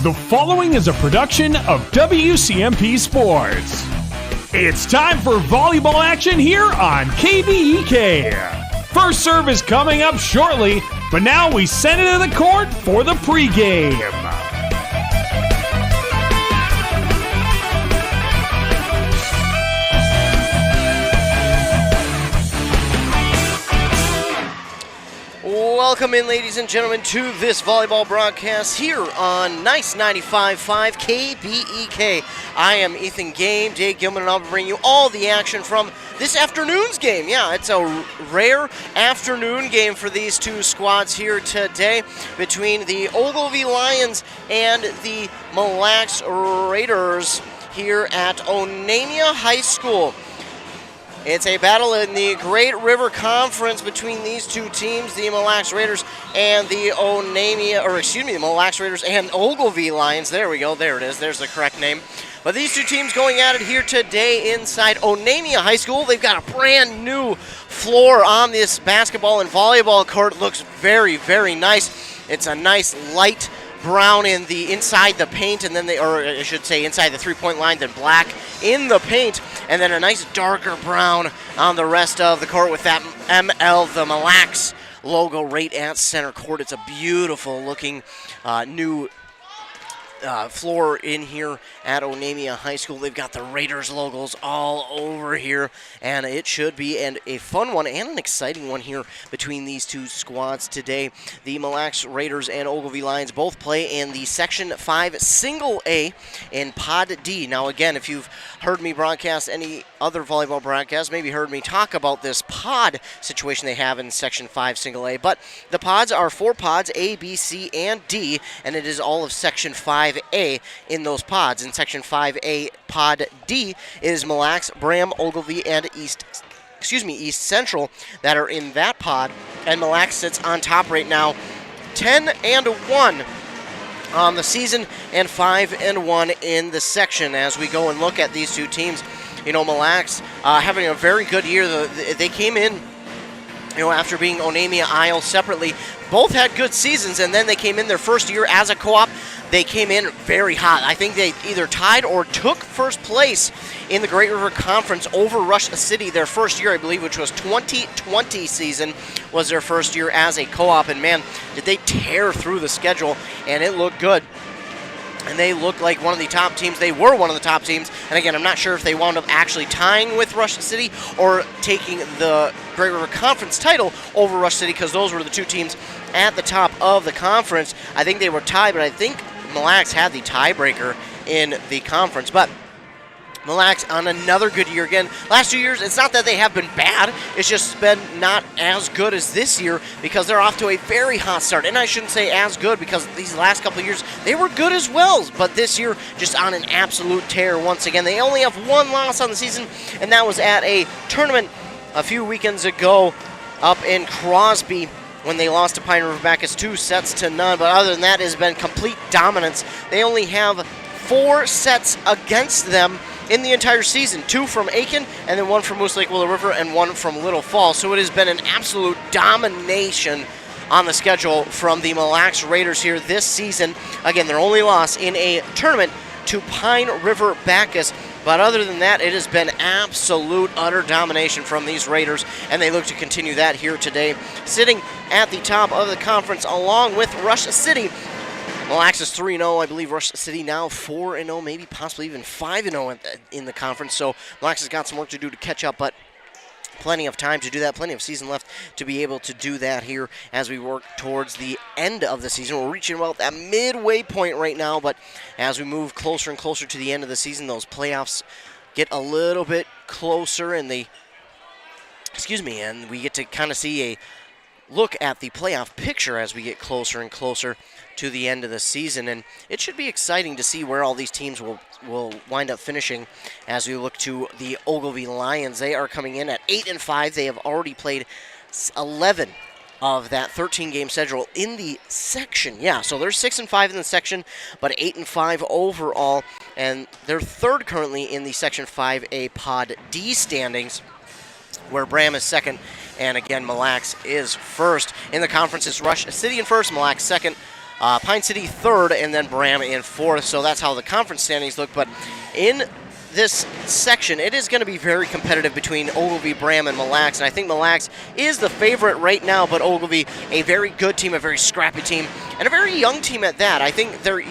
The following is a production of WCMP Sports. It's time for volleyball action here on KBEK. First serve is coming up shortly, but now we send it to the court for the pregame. Welcome in, ladies and gentlemen, to this volleyball broadcast here on Nice 95.5 KBEK. I am Ethan Game, Dave Gilman, and I'll bring you all the action from this afternoon's game. Yeah, it's a rare afternoon game for these two squads here today between the Ogilvie Lions and the Mille Raiders here at Onamia High School. It's a battle in the Great River Conference between these two teams, the Mille Raiders and the Mille Raiders and Ogilvie Lions. There we go. There it is. There's the correct name. But these two teams going at it here today inside Onamia High School. They've got a brand new floor on this basketball and volleyball court. It looks very, very nice. It's a nice light brown in the inside the paint, and then inside the three-point line, then black in the paint, and then a nice darker brown on the rest of the court with that ML, the Mille Raiders logo right at center court. It's a beautiful looking new floor in here at Onamia High School. They've got the Raiders logos all over here, and it should be a fun one and an exciting one here between these two squads today. The Mille Raiders and Ogilvie Lions both play in the Section 5 Single A in Pod D. Now again, if you've heard me broadcast any other volleyball broadcast, maybe heard me talk about this pod situation they have in Section 5 Single A, but the pods are 4 pods, A, B, C, and D, and it is all of Section 5A in those pods. In Section 5A Pod D is Mille Lacs, Bram, Ogilvie, and East Central that are in that pod, and Mille Lacs sits on top right now, 10-1 on the season and 5-1 in the section. As we go and look at these two teams, Mille Lacs having a very good year. They came in, after being Onamia Isle separately, both had good seasons, and then they came in their first year as a co-op. They came in very hot. I think they either tied or took first place in the Great River Conference over Rush City their first year, I believe, which was 2020 season was their first year as a co-op. And man, did they tear through the schedule, and it looked good. And they looked like one of the top teams. They were one of the top teams. And again, I'm not sure if they wound up actually tying with Rush City or taking the Great River Conference title over Rush City, because those were the two teams at the top of the conference. I think they were tied, but I think Mille Lacs had the tiebreaker in the conference. But Mille Lacs on another good year again. Last 2 years, it's not that they have been bad. It's just been not as good as this year because they're off to a very hot start. And I shouldn't say as good because these last couple of years, they were good as well. But this year, just on an absolute tear once again. They only have one loss on the season, and that was at a tournament a few weekends ago up in Crosby, when they lost to Pine River Bacchus 2-0. But other than that, it has been complete dominance. They only have 4 sets against them in the entire season. 2 from Aiken, and then 1 from Moose Lake Willow River, and 1 from Little Falls. So it has been an absolute domination on the schedule from the Mille Raiders here this season. Again, their only loss in a tournament to Pine River Bacchus. But other than that, it has been absolute, utter domination from these Raiders, and they look to continue that here today. Sitting at the top of the conference along with Rush City. Mille Lacs is 3-0. I believe Rush City now 4-0, maybe possibly even 5-0 in the conference. So Mille Lacs has got some work to do to catch up, but plenty of time to do that, plenty of season left to be able to do that here as we work towards the end of the season. We're reaching about that midway point right now, but as we move closer and closer to the end of the season, those playoffs get a little bit closer, and we get to kind of see a look at the playoff picture as we get closer and closer to the end of the season. And it should be exciting to see where all these teams will wind up finishing as we look to the Ogilvie Lions. They are coming in at 8-5. They have already played 11 of that 13-game schedule in the section. Yeah, so they're 6-5 in the section, but 8-5 overall, and they're third currently in the Section 5A Pod D standings, where Bram is second, and again, Mille Lacs is first. In the conference, it's Rush City in first, Mille Lacs second, Pine City third, and then Bram in fourth. So that's how the conference standings look. But in this section, it is going to be very competitive between Ogilvie, Bram, and Mille Lacs, and I think Mille Lacs is the favorite right now, but Ogilvie, a very good team, a very scrappy team, and a very young team at that. I think they're,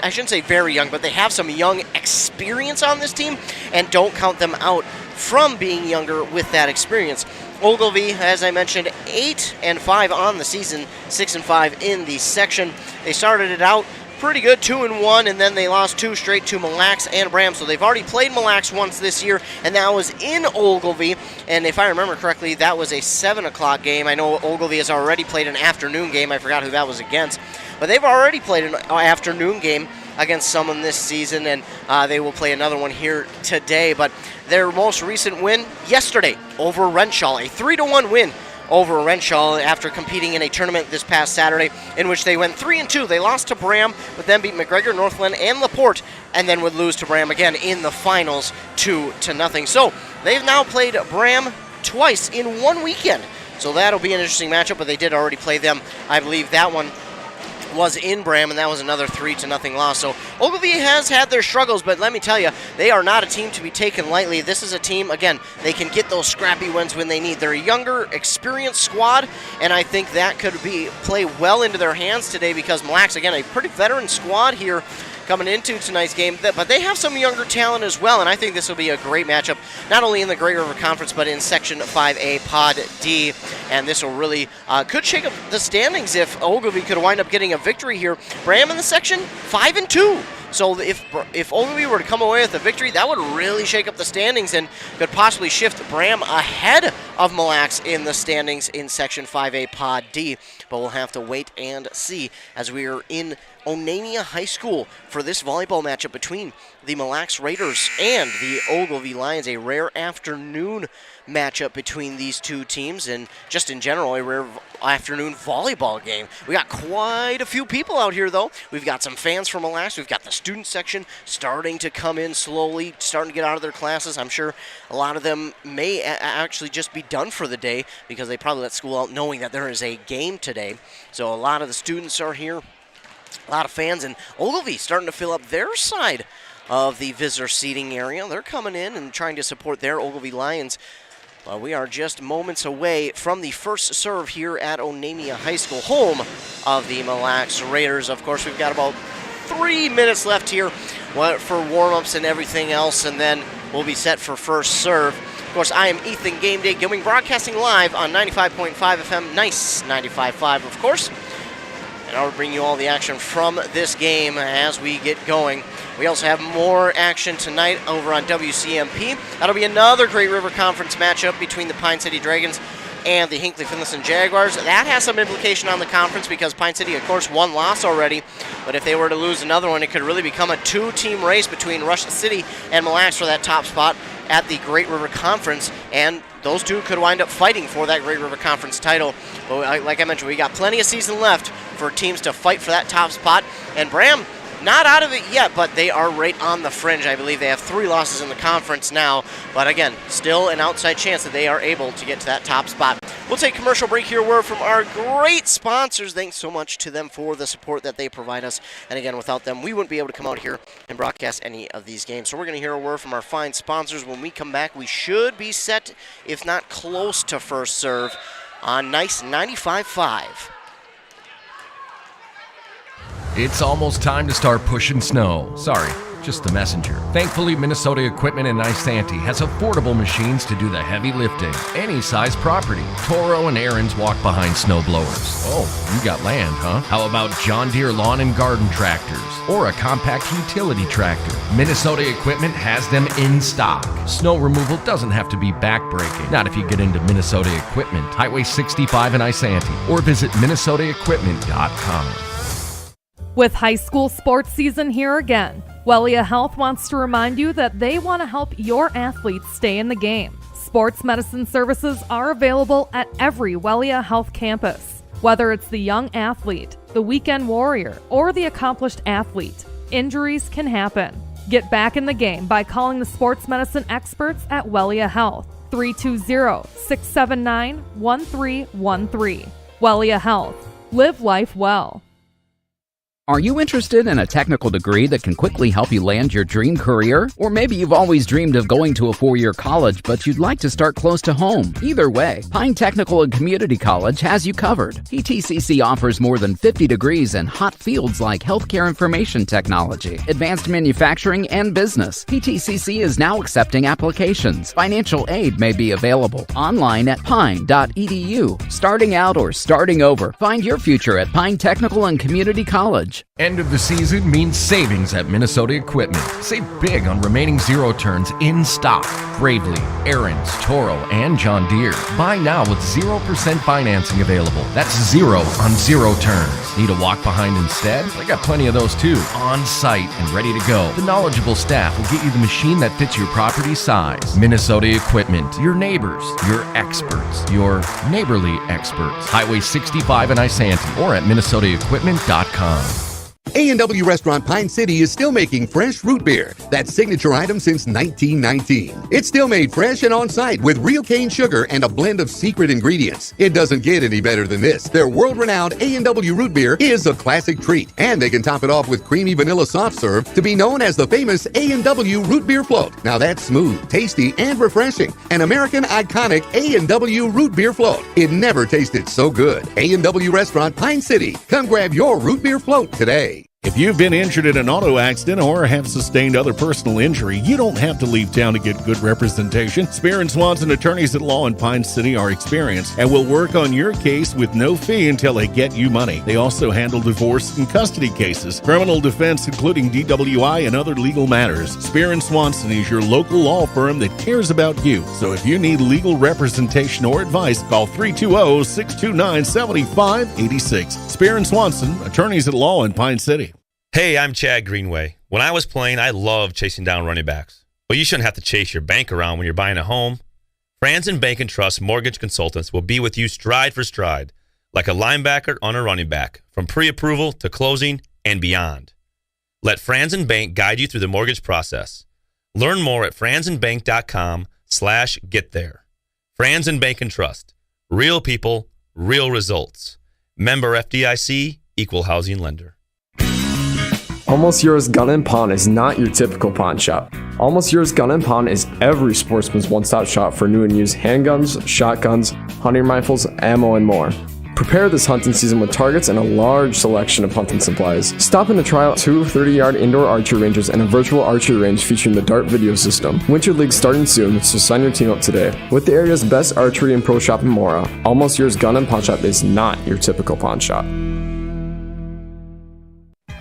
I shouldn't say very young, but they have some young experience on this team, and don't count them out from being younger with that experience. Ogilvie, as I mentioned, 8-5 on the season, 6-5 in the section. They started it out pretty good, 2-1, and then they lost 2 straight to Mille Lacs and Bram. So they've already played Mille Lacs once this year, and that was in Ogilvie. And if I remember correctly, that was a 7 o'clock game. I know Ogilvie has already played an afternoon game. I forgot who that was against. But they've already played an afternoon game against someone this season, and they will play another one here today. But their most recent win yesterday over Renshaw, a 3-1 win over Renshaw after competing in a tournament this past Saturday in which they went 3-2. They lost to Bram, but then beat McGregor, Northland, and LaPorte, and then would lose to Bram again in the finals 2-0. So they've now played Bram twice in one weekend. So that'll be an interesting matchup, but they did already play them. I believe that one was in Bram, and that was another 3-0 loss. So Ogilvie has had their struggles, but let me tell you, they are not a team to be taken lightly. This is a team, again, they can get those scrappy wins when they need. They're a younger, experienced squad, and I think that could play well into their hands today because Mille Lacs, again, a pretty veteran squad here coming into tonight's game, but they have some younger talent as well, and I think this will be a great matchup, not only in the Great River Conference, but in Section 5A Pod D, and this will really could shake up the standings if Ogilvie could wind up getting a victory here. Bram in the section, 5-2. So if Ogilvie were to come away with a victory, that would really shake up the standings and could possibly shift Bram ahead of Mille Lacs in the standings in Section 5A Pod D. But we'll have to wait and see as we are in Onamia High School for this volleyball matchup between the Mille Lacs Raiders and the Ogilvie Lions. A rare afternoon matchup between these two teams, and just in general, a rare afternoon volleyball game. We got quite a few people out here, though. We've got some fans from Mille Lacs. We've got the student section starting to come in slowly, starting to get out of their classes. I'm sure a lot of them may actually just be done for the day because they probably let school out knowing that there is a game today. So a lot of the students are here, a lot of fans, and Ogilvie starting to fill up their side of the visitor seating area. They're coming in and trying to support their Ogilvie Lions. We are just moments away from the first serve here at Onamia High School, home of the Mille Lacs Raiders. Of course, we've got about 3 minutes left here for warm-ups and everything else, and then we'll be set for first serve. Of course, I am Ethan Game Day Gilming, broadcasting live on 95.5 FM, nice 95.5, of course. And I'll bring you all the action from this game as we get going. We also have more action tonight over on WCMP. That'll be another Great River Conference matchup between the Pine City Dragons and the Hinckley-Finlayson Jaguars. That has some implication on the conference because Pine City, of course, one loss already. But if they were to lose another one, it could really become a 2-team race between Rush City and Mille Lacs for that top spot at the Great River Conference. And those two could wind up fighting for that Great River Conference title. But like I mentioned, we got plenty of season left for teams to fight for that top spot. And Bram, not out of it yet, but they are right on the fringe. I believe they have 3 losses in the conference now. But again, still an outside chance that they are able to get to that top spot. We'll take a commercial break here. Word from our great sponsors. Thanks so much to them for the support that they provide us. And again, without them, we wouldn't be able to come out here and broadcast any of these games. So we're going to hear a word from our fine sponsors. When we come back, we should be set, if not close to first serve, on nice 95.5. It's almost time to start pushing snow. Sorry, just the messenger. Thankfully, Minnesota Equipment in Isanti has affordable machines to do the heavy lifting. Any size property. Toro and Aaron's walk behind snow blowers. Oh, you got land, huh? How about John Deere lawn and garden tractors? Or a compact utility tractor? Minnesota Equipment has them in stock. Snow removal doesn't have to be backbreaking. Not if you get into Minnesota Equipment. Highway 65 in Isanti. Or visit minnesotaequipment.com. With high school sports season here again, Wellia Health wants to remind you that they want to help your athletes stay in the game. Sports medicine services are available at every Wellia Health campus. Whether it's the young athlete, the weekend warrior, or the accomplished athlete, injuries can happen. Get back in the game by calling the sports medicine experts at Wellia Health, 320-679-1313. Wellia Health. Live life well. Are you interested in a technical degree that can quickly help you land your dream career? Or maybe you've always dreamed of going to a 4-year college, but you'd like to start close to home. Either way, Pine Technical and Community College has you covered. PTCC offers more than 50 degrees in hot fields like healthcare information technology, advanced manufacturing, and business. PTCC is now accepting applications. Financial aid may be available online at pine.edu. Starting out or starting over, find your future at Pine Technical and Community College. End of the season means savings at Minnesota Equipment. Save big on remaining zero turns in stock. Bravely, Aaron's, Toro, and John Deere. Buy now with 0% financing available. That's 0 on zero turns. Need a walk behind instead? They got plenty of those too. On site and ready to go. The knowledgeable staff will get you the machine that fits your property size. Minnesota Equipment. Your neighbors. Your experts. Your neighborly experts. Highway 65 in Isanti or at minnesotaequipment.com. A&W Restaurant Pine City is still making fresh root beer. That signature item since 1919. It's still made fresh and on site with real cane sugar and a blend of secret ingredients. It doesn't get any better than this. Their world-renowned A&W root beer is a classic treat, and they can top it off with creamy vanilla soft serve to be known as the famous A&W root beer float. Now that's smooth, tasty, and refreshing. An American iconic A&W root beer float. It never tasted so good. A&W Restaurant Pine City. Come grab your root beer float today. If you've been injured in an auto accident or have sustained other personal injury, you don't have to leave town to get good representation. Spear & Swanson attorneys at law in Pine City are experienced and will work on your case with no fee until they get you money. They also handle divorce and custody cases, criminal defense, including DWI and other legal matters. Spear & Swanson is your local law firm that cares about you. So if you need legal representation or advice, call 320-629-7586. Spear & Swanson, attorneys at law in Pine City. Hey, I'm Chad Greenway. When I was playing, I loved chasing down running backs. But you shouldn't have to chase your bank around when you're buying a home. Franzen Bank & Trust Mortgage Consultants will be with you stride for stride, like a linebacker on a running back, from pre-approval to closing and beyond. Let Franzen Bank guide you through the mortgage process. Learn more at franzenbank.com/getThere. Franzen Bank & Trust. Real people, real results. Member FDIC, Equal Housing Lender. Almost Yours Gun & Pawn is not your typical pawn shop. Almost Yours Gun & Pawn is every sportsman's one-stop shop for new and used handguns, shotguns, hunting rifles, ammo, and more. Prepare this hunting season with targets and a large selection of hunting supplies. Stop in to try out 2 30-yard indoor archery ranges and a virtual archery range featuring the Dart video system. Winter League starting soon, so sign your team up today. With the area's best archery and pro shop in Mora, Almost Yours Gun & Pawn Shop is not your typical pawn shop.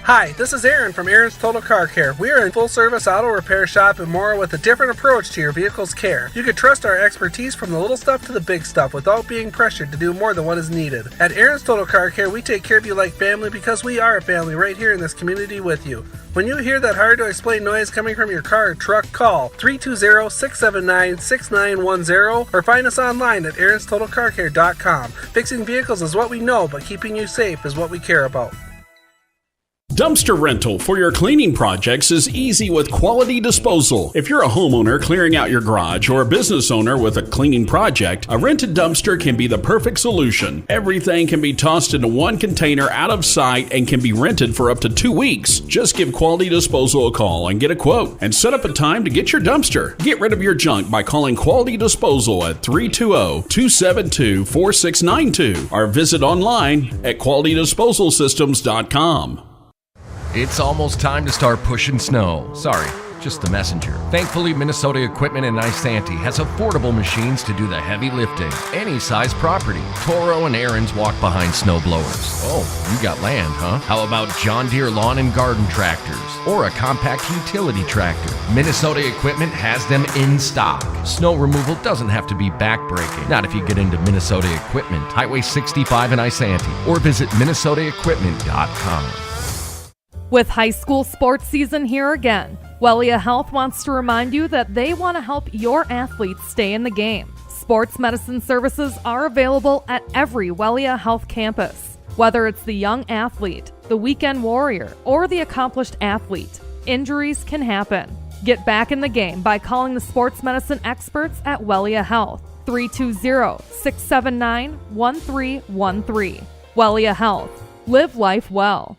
Hi, this is Aaron from Aaron's Total Car Care. We are a full-service auto repair shop in Mora with a different approach to your vehicle's care. You can trust our expertise from the little stuff to the big stuff without being pressured to do more than what is needed. At Aaron's Total Car Care, we take care of you like family because we are a family right here in this community with you. When you hear that hard-to-explain noise coming from your car or truck, call 320-679-6910 or find us online at aaronstotalcarcare.com. Fixing vehicles is what we know, but keeping you safe is what we care about. Dumpster rental for your cleaning projects is easy with Quality Disposal. If you're a homeowner clearing out your garage or a business owner with a cleaning project, a rented dumpster can be the perfect solution. Everything can be tossed into one container out of sight and can be rented for up to 2 weeks. Just give Quality Disposal a call and get a quote and set up a time to get your dumpster. Get rid of your junk by calling Quality Disposal at 320-272-4692 or visit online at qualitydisposalsystems.com. It's almost time to start pushing snow. Sorry, just the messenger. Thankfully, Minnesota Equipment in Isanti has affordable machines to do the heavy lifting. Any size property. Toro and Aaron's walk behind snow blowers. Oh, you got land, huh? How about John Deere lawn and garden tractors? Or a compact utility tractor? Minnesota Equipment has them in stock. Snow removal doesn't have to be backbreaking. Not if you get into Minnesota Equipment, Highway 65 in Isanti, or visit minnesotaequipment.com. With high school sports season here again, Wellia Health wants to remind you that they want to help your athletes stay in the game. Sports medicine services are available at every Wellia Health campus. Whether it's the young athlete, the weekend warrior, or the accomplished athlete, injuries can happen. Get back in the game by calling the sports medicine experts at Wellia Health, 320-679-1313. Wellia Health. Live life well.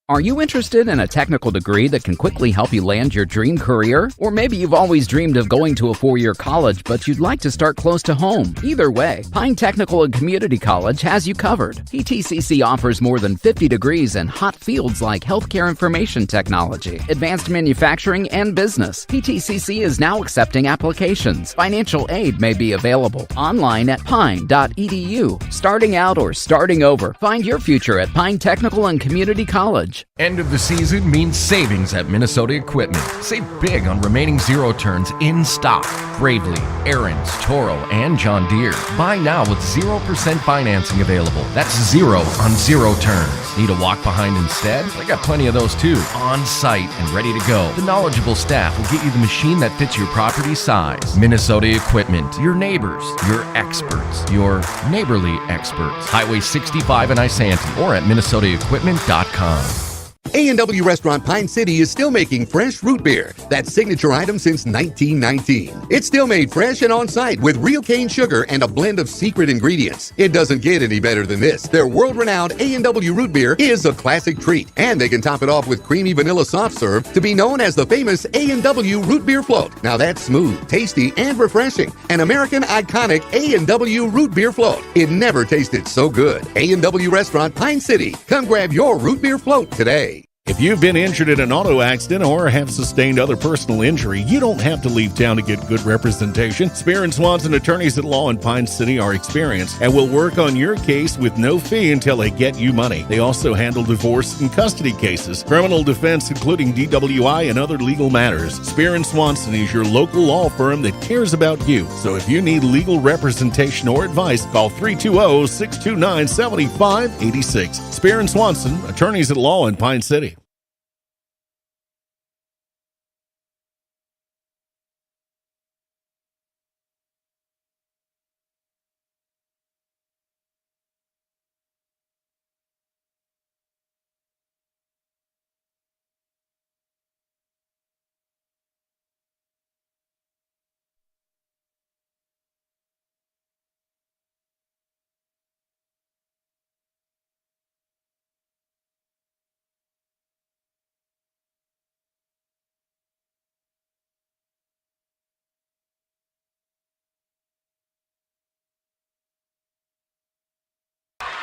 Are you interested in a technical degree that can quickly help you land your dream career? Or maybe you've always dreamed of going to a four-year college, but you'd like to start close to home. Either way, Pine Technical and Community College has you covered. PTCC offers more than 50 degrees in hot fields like healthcare information technology, advanced manufacturing, and business. PTCC is now accepting applications. Financial aid may be available. Online at pine.edu. Starting out or starting over, find your future at Pine Technical and Community College. End of the season means savings at Minnesota Equipment. Save big on remaining zero turns in stock. Bravely, Aaron's, Toro, and John Deere. Buy now with 0% financing available. That's zero on zero turns. Need a walk behind instead? I got plenty of those too. On site and ready to go. The knowledgeable staff will get you the machine that fits your property size. Minnesota Equipment. Your neighbors. Your experts. Your neighborly experts. Highway 65 in Isanti or at minnesotaequipment.com. A&W Restaurant Pine City is still making fresh root beer, that signature item since 1919. It's still made fresh and on-site with real cane sugar and a blend of secret ingredients. It doesn't get any better than this. Their world-renowned A&W root beer is a classic treat, and they can top it off with creamy vanilla soft serve to be known as the famous A&W root beer float. Now that's smooth, tasty, and refreshing. An American iconic A&W root beer float. It never tasted so good. A&W Restaurant Pine City. Come grab your root beer float today. If you've been injured in an auto accident or have sustained other personal injury, you don't have to leave town to get good representation. Spear and Swanson attorneys at law in Pine City are experienced and will work on your case with no fee until they get you money. They also handle divorce and custody cases, criminal defense, including DWI and other legal matters. Spear and Swanson is your local law firm that cares about you. So if you need legal representation or advice, call 320-629-7586. Spear and Swanson, attorneys at law in Pine City.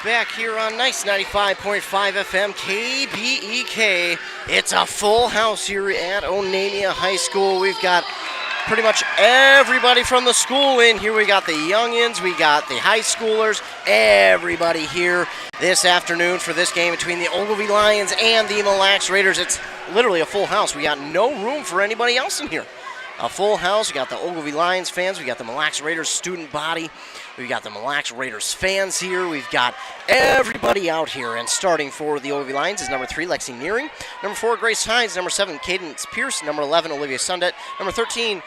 Back here on Nice 95.5 FM KBEK. It's a full house here at Onamia High School. We've got pretty much everybody from the school in here. We got the youngins, we got the high schoolers, everybody here this afternoon for this game between the Ogilvie Lions and the Mille Raiders. It's literally a full house. We got no room for anybody else in here. A full house. We got the Ogilvie Lions fans. We got the Mille Raiders student body. We've got the Mille Raiders fans here. We've got everybody out here. And starting for the Ogilvie Lions is number 3, Lexi Nearing. Number 4, Grace Hines. Number 7, Cadence Pierce. Number 11, Olivia Sundet. Number 13,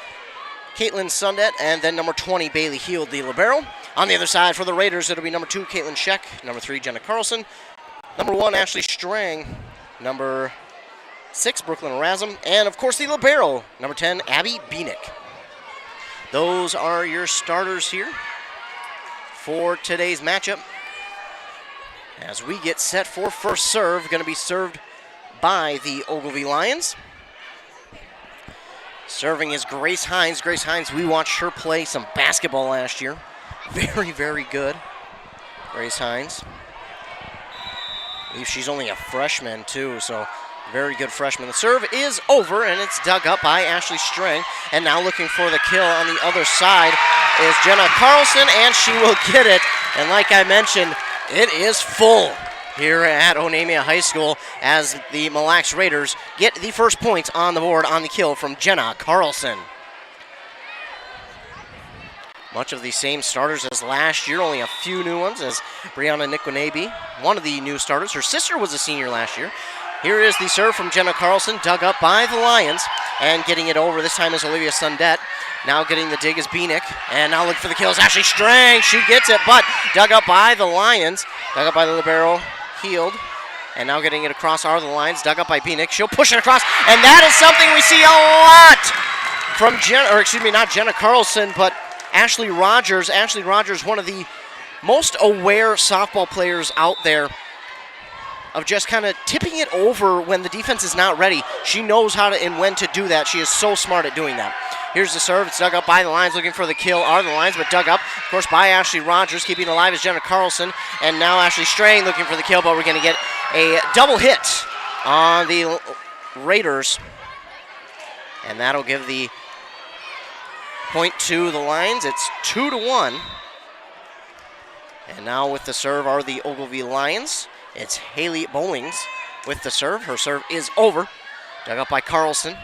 Caitlin Sundet. And then number 20, Bailey Heald, the libero. On the other side for the Raiders, it'll be number 2, Caitlin Scheck. Number 3, Jenna Carlson. Number 1, Ashley Strang. Number 6, Brooklyn Erasm. And, of course, the libero, number 10, Abby Beanick. Those are your starters here for today's matchup. As we get set for first serve, going to be served by the Ogilvie Lions. Serving is Grace Hines. Grace Hines, we watched her play some basketball last year. Very, very good. Grace Hines. I believe she's only a freshman, too, so very good freshman. The serve is over, and it's dug up by Ashley Strang. And now looking for the kill on the other side is Jenna Carlson, and she will get it. And like I mentioned, it is full here at Onamia High School as the Mille Raiders get the first points on the board on the kill from Jenna Carlson. Much of the same starters as last year, only a few new ones, as Brianna Nikwanebi, one of the new starters. Her sister was a senior last year. Here is the serve from Jenna Carlson, dug up by the Lions, and getting it over. This time is Olivia Sundet. Now getting the dig is Beanick, and now look for the kills. Ashley Strang, she gets it, but dug up by the Lions. Dug up by the libero, Heald. And now getting it across are the Lions, dug up by Beanick. She'll push it across, and that is something we see a lot from not Jenna Carlson, but Ashley Rogers. Ashley Rogers, one of the most aware softball players out there. of just kind of tipping it over when the defense is not ready. She knows how to and when to do that. She is so smart at doing that. Here's the serve. It's dug up by the Lions, looking for the kill. Are the Lions, but dug up, of course, by Ashley Rogers. Keeping alive is Jenna Carlson. And now Ashley Strang looking for the kill, but we're going to get a double hit on the Raiders. And that'll give the point to the Lions. It's 2-1. And now with the serve are the Ogilvie Lions. It's Haley Bowlings with the serve. Her serve is over. Dug up by Carlson.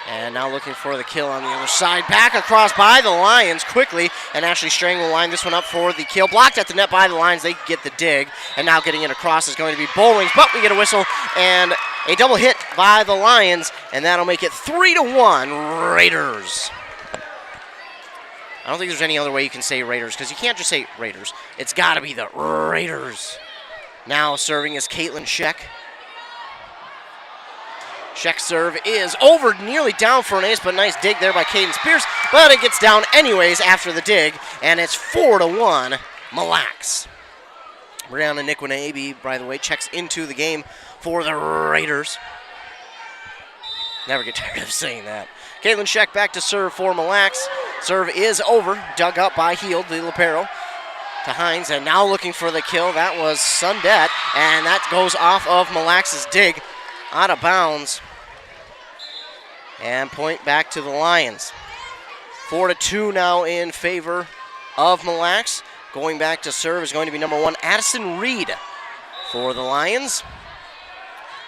And now looking for the kill on the other side. Back across by the Lions quickly. And Ashley Strang will line this one up for the kill. Blocked at the net by the Lions. They get the dig. And now getting it across is going to be Bowlings. But we get a whistle and a double hit by the Lions. And that'll make it 3-1 Raiders. I don't think there's any other way you can say Raiders, because you can't just say Raiders. It's got to be the Raiders. Now serving is Caitlin Scheck. Scheck's serve is over, nearly down for an ace, but nice dig there by Cadence Pierce. But it gets down anyways after the dig, and it's 4-1 Mille Lacs. Brianna Nikwanabe, by the way, checks into the game for the Raiders. Never get tired of saying that. Caitlin Scheck back to serve for Mille Lacs. Serve is over, dug up by Heald, the Lapero, to Hines, and now looking for the kill. That was Sundette, and that goes off of Mille Lacs' dig, out of bounds, and point back to the Lions. 4-2 now in favor of Mille Lacs. Going back to serve is going to be number 1, Addison Reed for the Lions.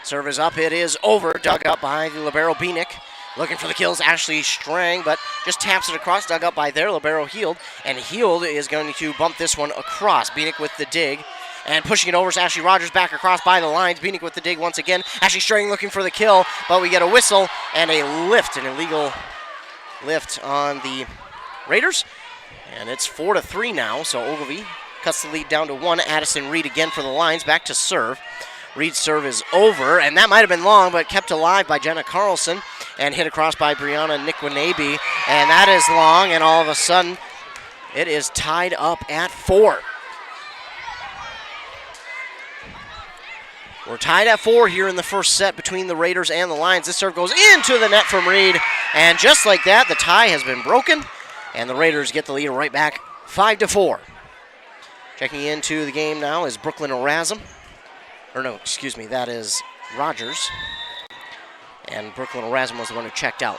Serve is up, it is over, dug up by the libero Beanick. Looking for the kills, Ashley Strang, but just taps it across, dug up by their libero Heald, and Heald is going to bump this one across. Beanick with the dig, and pushing it over is Ashley Rogers, back across by the Lions. Beanick with the dig once again. Ashley Strang looking for the kill, but we get a whistle and a lift, an illegal lift on the Raiders. And it's 4-3 now, so Ogilvie cuts the lead down to 1. Addison Reed again for the Lions, back to serve. Reed's serve is over, and that might have been long, but kept alive by Jenna Carlson, and hit across by Brianna Nikwanabe, and that is long, and all of a sudden, it is tied up at 4. We're tied at 4 here in the first set between the Raiders and the Lions. This serve goes into the net from Reed, and just like that, the tie has been broken, and the Raiders get the lead right back, 5-4. Checking into the game now is Brooklyn Erasm. Or no, excuse me, that is Rogers. And Brooklyn Erasm was the one who checked out.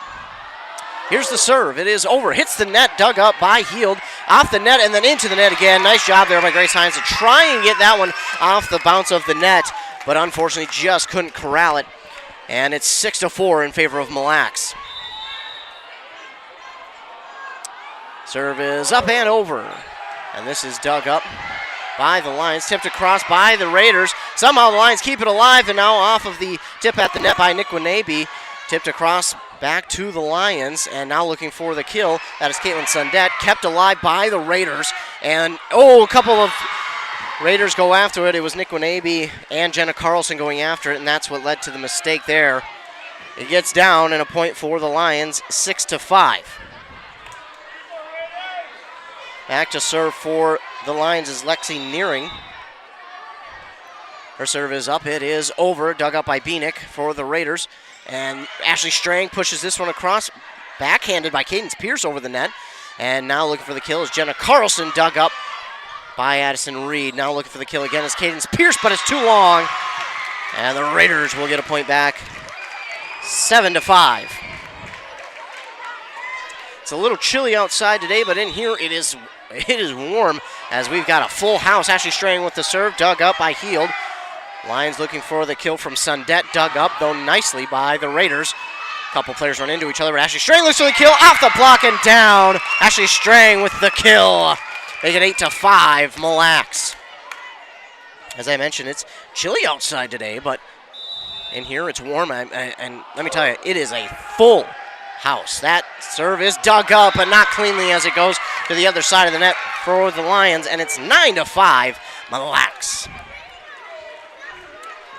Here's the serve. It is over. Hits the net, dug up by Heald. Off the net and then into the net again. Nice job there by Grace Hines to try and get that one off the bounce of the net, but unfortunately just couldn't corral it. And it's 6-4 in favor of Mille Lacs. Serve is up and over. And this is dug up by the Lions, tipped across by the Raiders. Somehow the Lions keep it alive, and now off of the tip at the net by Nikwanabe. Tipped across back to the Lions, and now looking for the kill. That is Caitlin Sundette, kept alive by the Raiders. And, a couple of Raiders go after it. It was Nikwanabe and Jenna Carlson going after it, and that's what led to the mistake there. It gets down, and a point for the Lions, 6-5. Back to serve for the Lions is Lexi Nearing. Her serve is up. It is over. Dug up by Beanick for the Raiders. And Ashley Strang pushes this one across. Backhanded by Cadence Pierce over the net. And now looking for the kill is Jenna Carlson. Dug up by Addison Reed. Now looking for the kill again is Cadence Pierce, but it's too long. And the Raiders will get a point back. 7-5. It's a little chilly outside today, but in here it is warm as we've got a full house. Ashley Strang with the serve, dug up by Heald. Lions looking for the kill from Sundette, dug up, though nicely by the Raiders. A couple players run into each other, but Ashley Strang looks for the kill, off the block and down. Ashley Strang with the kill. Make it 8-5, Mille Lacs. As I mentioned, it's chilly outside today, but in here it's warm, and let me tell you, it is a full house. That serve is dug up, but not cleanly as it goes to the other side of the net for the Lions, and it's 9-5, Mille Lacs.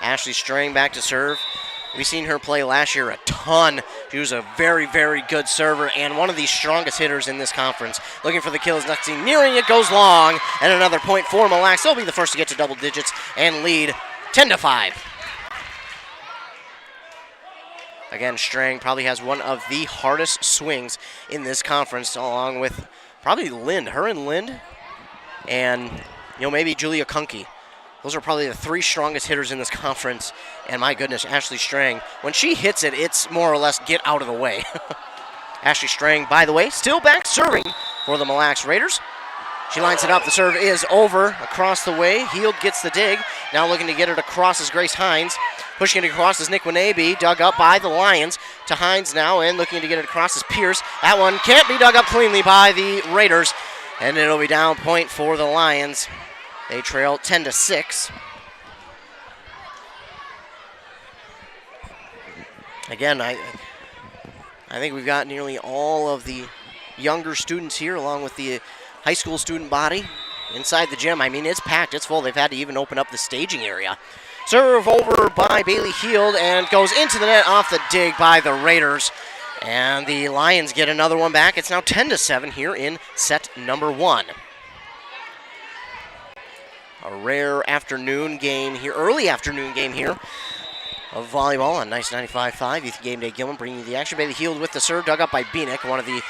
Ashley Strang back to serve. We've seen her play last year a ton. She was a very, very good server and one of the strongest hitters in this conference. Looking for the kill is Lexi Nearing. It goes long, and another point for Mille Lacs. They'll be the first to get to double digits and lead 10-5. Again, Strang probably has one of the hardest swings in this conference, along with probably Lind. Her and Lind, and maybe Julia Kunke. Those are probably the three strongest hitters in this conference. And my goodness, Ashley Strang, when she hits it, it's more or less get out of the way. Ashley Strang, by the way, still back serving for the Mille Lacs Raiders. She lines it up. The serve is over across the way. Heald gets the dig. Now looking to get it across is Grace Hines. Pushing it across is Nick Winneby, dug up by the Lions to Hines now, and looking to get it across is Pierce. That one can't be dug up cleanly by the Raiders, and it'll be down point for the Lions. They trail 10-6. Again, I think we've got nearly all of the younger students here, along with the high school student body inside the gym. I mean, it's packed, it's full. They've had to even open up the staging area. Serve over by Bailey Heald and goes into the net off the dig by the Raiders. And the Lions get another one back. It's now 10-7 here in set number 1. A rare afternoon game here, early afternoon game here of volleyball on Nice 95.5. Ethan Game Day Gilman bringing you the action. Bailey Heald with the serve, dug up by Beanick, one of the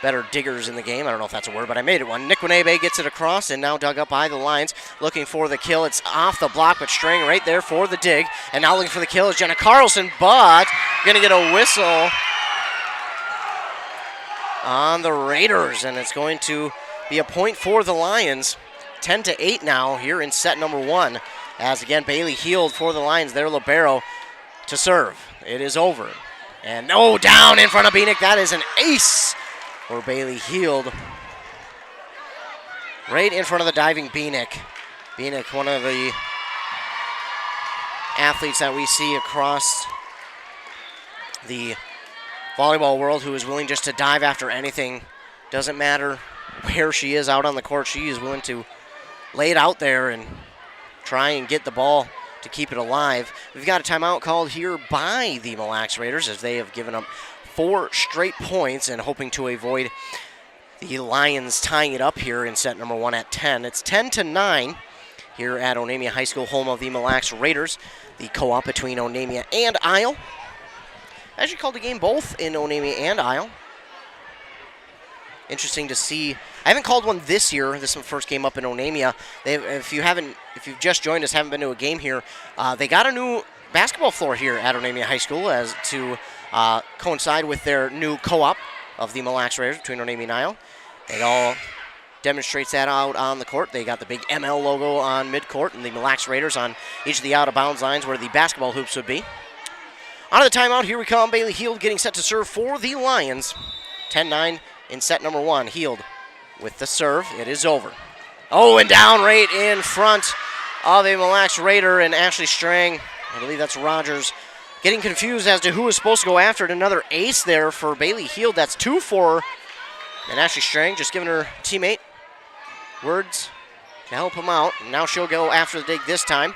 better diggers in the game. I don't know if that's a word, but I made it one. Nick Winnebe gets it across and now dug up by the Lions, looking for the kill. It's off the block, but Strang right there for the dig. And now looking for the kill is Jenna Carlson, but going to get a whistle on the Raiders, and it's going to be a point for the Lions. 10-8 now here in set number 1. As again, Bailey Heald for the Lions, their libero, to serve. It is over. And no, down in front of Beanick. That is an ace for Bailey Heald. Right in front of the diving Beanick. Beanick, one of the athletes that we see across the volleyball world who is willing just to dive after anything. Doesn't matter where she is out on the court. She is willing to lay it out there and try and get the ball to keep it alive. We've got a timeout called here by the Mille Lacs Raiders as they have given up 4 straight points and hoping to avoid the Lions tying it up here in set number 1 at 10. It's 10-9 here at Onamia High School, home of the Mille Lacs Raiders, the co-op between Onamia and Isle. I actually called the game both in Onamia and Isle. Interesting to see. I haven't called one this year. This is my first game up in Onamia. If you've just joined us, haven't been to a game here, they got a new basketball floor here at Onamia High School as to coincide with their new co-op of the Mille Lacs Raiders between Onamia and Isle. It all demonstrates that out on the court. They got the big ML logo on midcourt and the Mille Lacs Raiders on each of the out-of-bounds lines where the basketball hoops would be. On to the timeout. Here we come. Bailey Heald getting set to serve for the Lions. 10-9 in set number 1. Heald with the serve. It is over. Oh, and down right in front of a Mille Lacs Raider and Ashley Strang. I believe that's Rogers. Getting confused as to who was supposed to go after it. Another ace there for Bailey Heald. That's 2 for. And Ashley Strang just giving her teammate words to help him out. And now she'll go after the dig this time.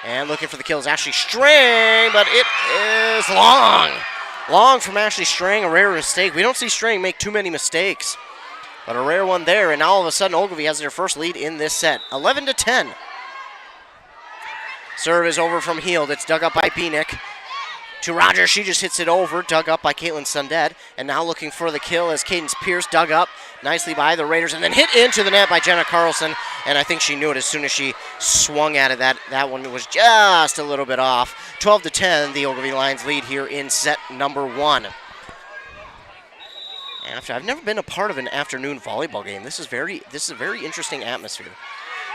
And looking for the kills, Ashley Strang, but it is long. Long from Ashley Strang, a rare mistake. We don't see Strang make too many mistakes, but a rare one there. And now all of a sudden, Ogilvie has their first lead in this set, 11-10. Serve is over from Heald. It's dug up by Beanick. To Rogers, she just hits it over, dug up by Caitlin Sunded. And now looking for the kill as Cadence Pierce dug up nicely by the Raiders and then hit into the net by Jenna Carlson. And I think she knew it as soon as she swung at it. That one was just a little bit off. 12-10, the Ogilvie Lions lead here in set number 1. I've never been a part of an afternoon volleyball game. This is a very interesting atmosphere.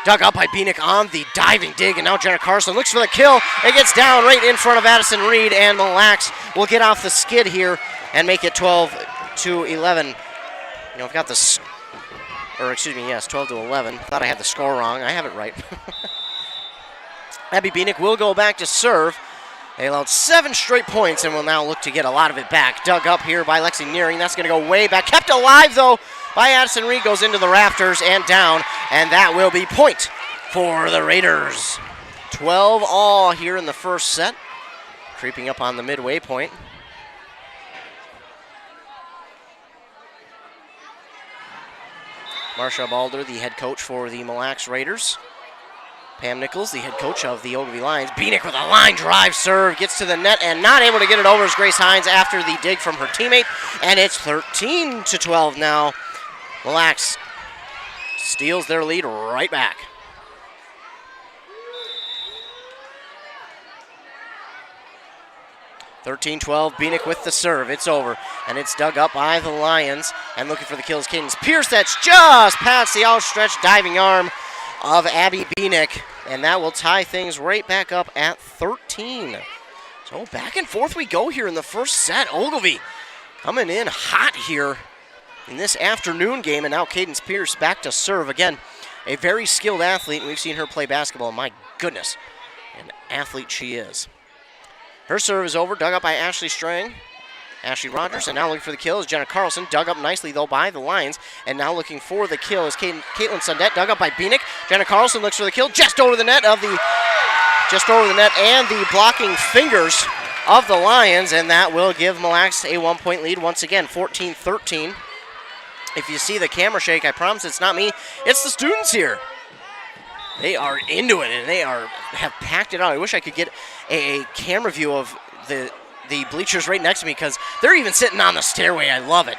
Dug up by Beanick on the diving dig, and now Jenna Carlson looks for the kill. It gets down right in front of Addison Reed, and Mille Lacs will get off the skid here and make it 12-11. I've got this, or excuse me, yes, 12-11. Thought I had the score wrong. I have it right. Abby Beanick will go back to serve. They allowed 7 straight points and will now look to get a lot of it back. Dug up here by Lexi Nearing. That's going to go way back. Kept alive, though, by Addison Reed. Goes into the rafters and down, and that will be point for the Raiders. 12 all here in the first set. Creeping up on the midway point. Marsha Balder, the head coach for the Mille Lacs Raiders. Pam Nichols, the head coach of the Ogilvie Lions. Bieniek with a line drive serve, gets to the net and not able to get it over as Grace Hines after the dig from her teammate. And it's 13-12 now. Mille Lacs steals their lead right back. Bieniek with the serve. It's over, and it's dug up by the Lions. And looking for the kill is Cadence Pierce. That's just past the outstretched diving arm of Abby Bieniek, and that will tie things right back up at 13. So back and forth we go here in the first set. Ogilvie coming in hot here in this afternoon game, and now Cadence Pierce back to serve. Again, a very skilled athlete, and we've seen her play basketball. My goodness, an athlete she is. Her serve is over, dug up by Ashley Strang. Ashley Rogers, and now looking for the kill is Jenna Carlson, dug up nicely though by the Lions, and now looking for the kill is Caitlin Sundett, dug up by Bieniek. Jenna Carlson looks for the kill, just over the net and the blocking fingers of the Lions, and that will give Mille Lacs a 1-point lead once again, 14-13. If you see the camera shake, I promise it's not me, it's the students here. They are into it, and they have packed it out. I wish I could get a camera view of the bleachers right next to me, because they're even sitting on the stairway. I love it.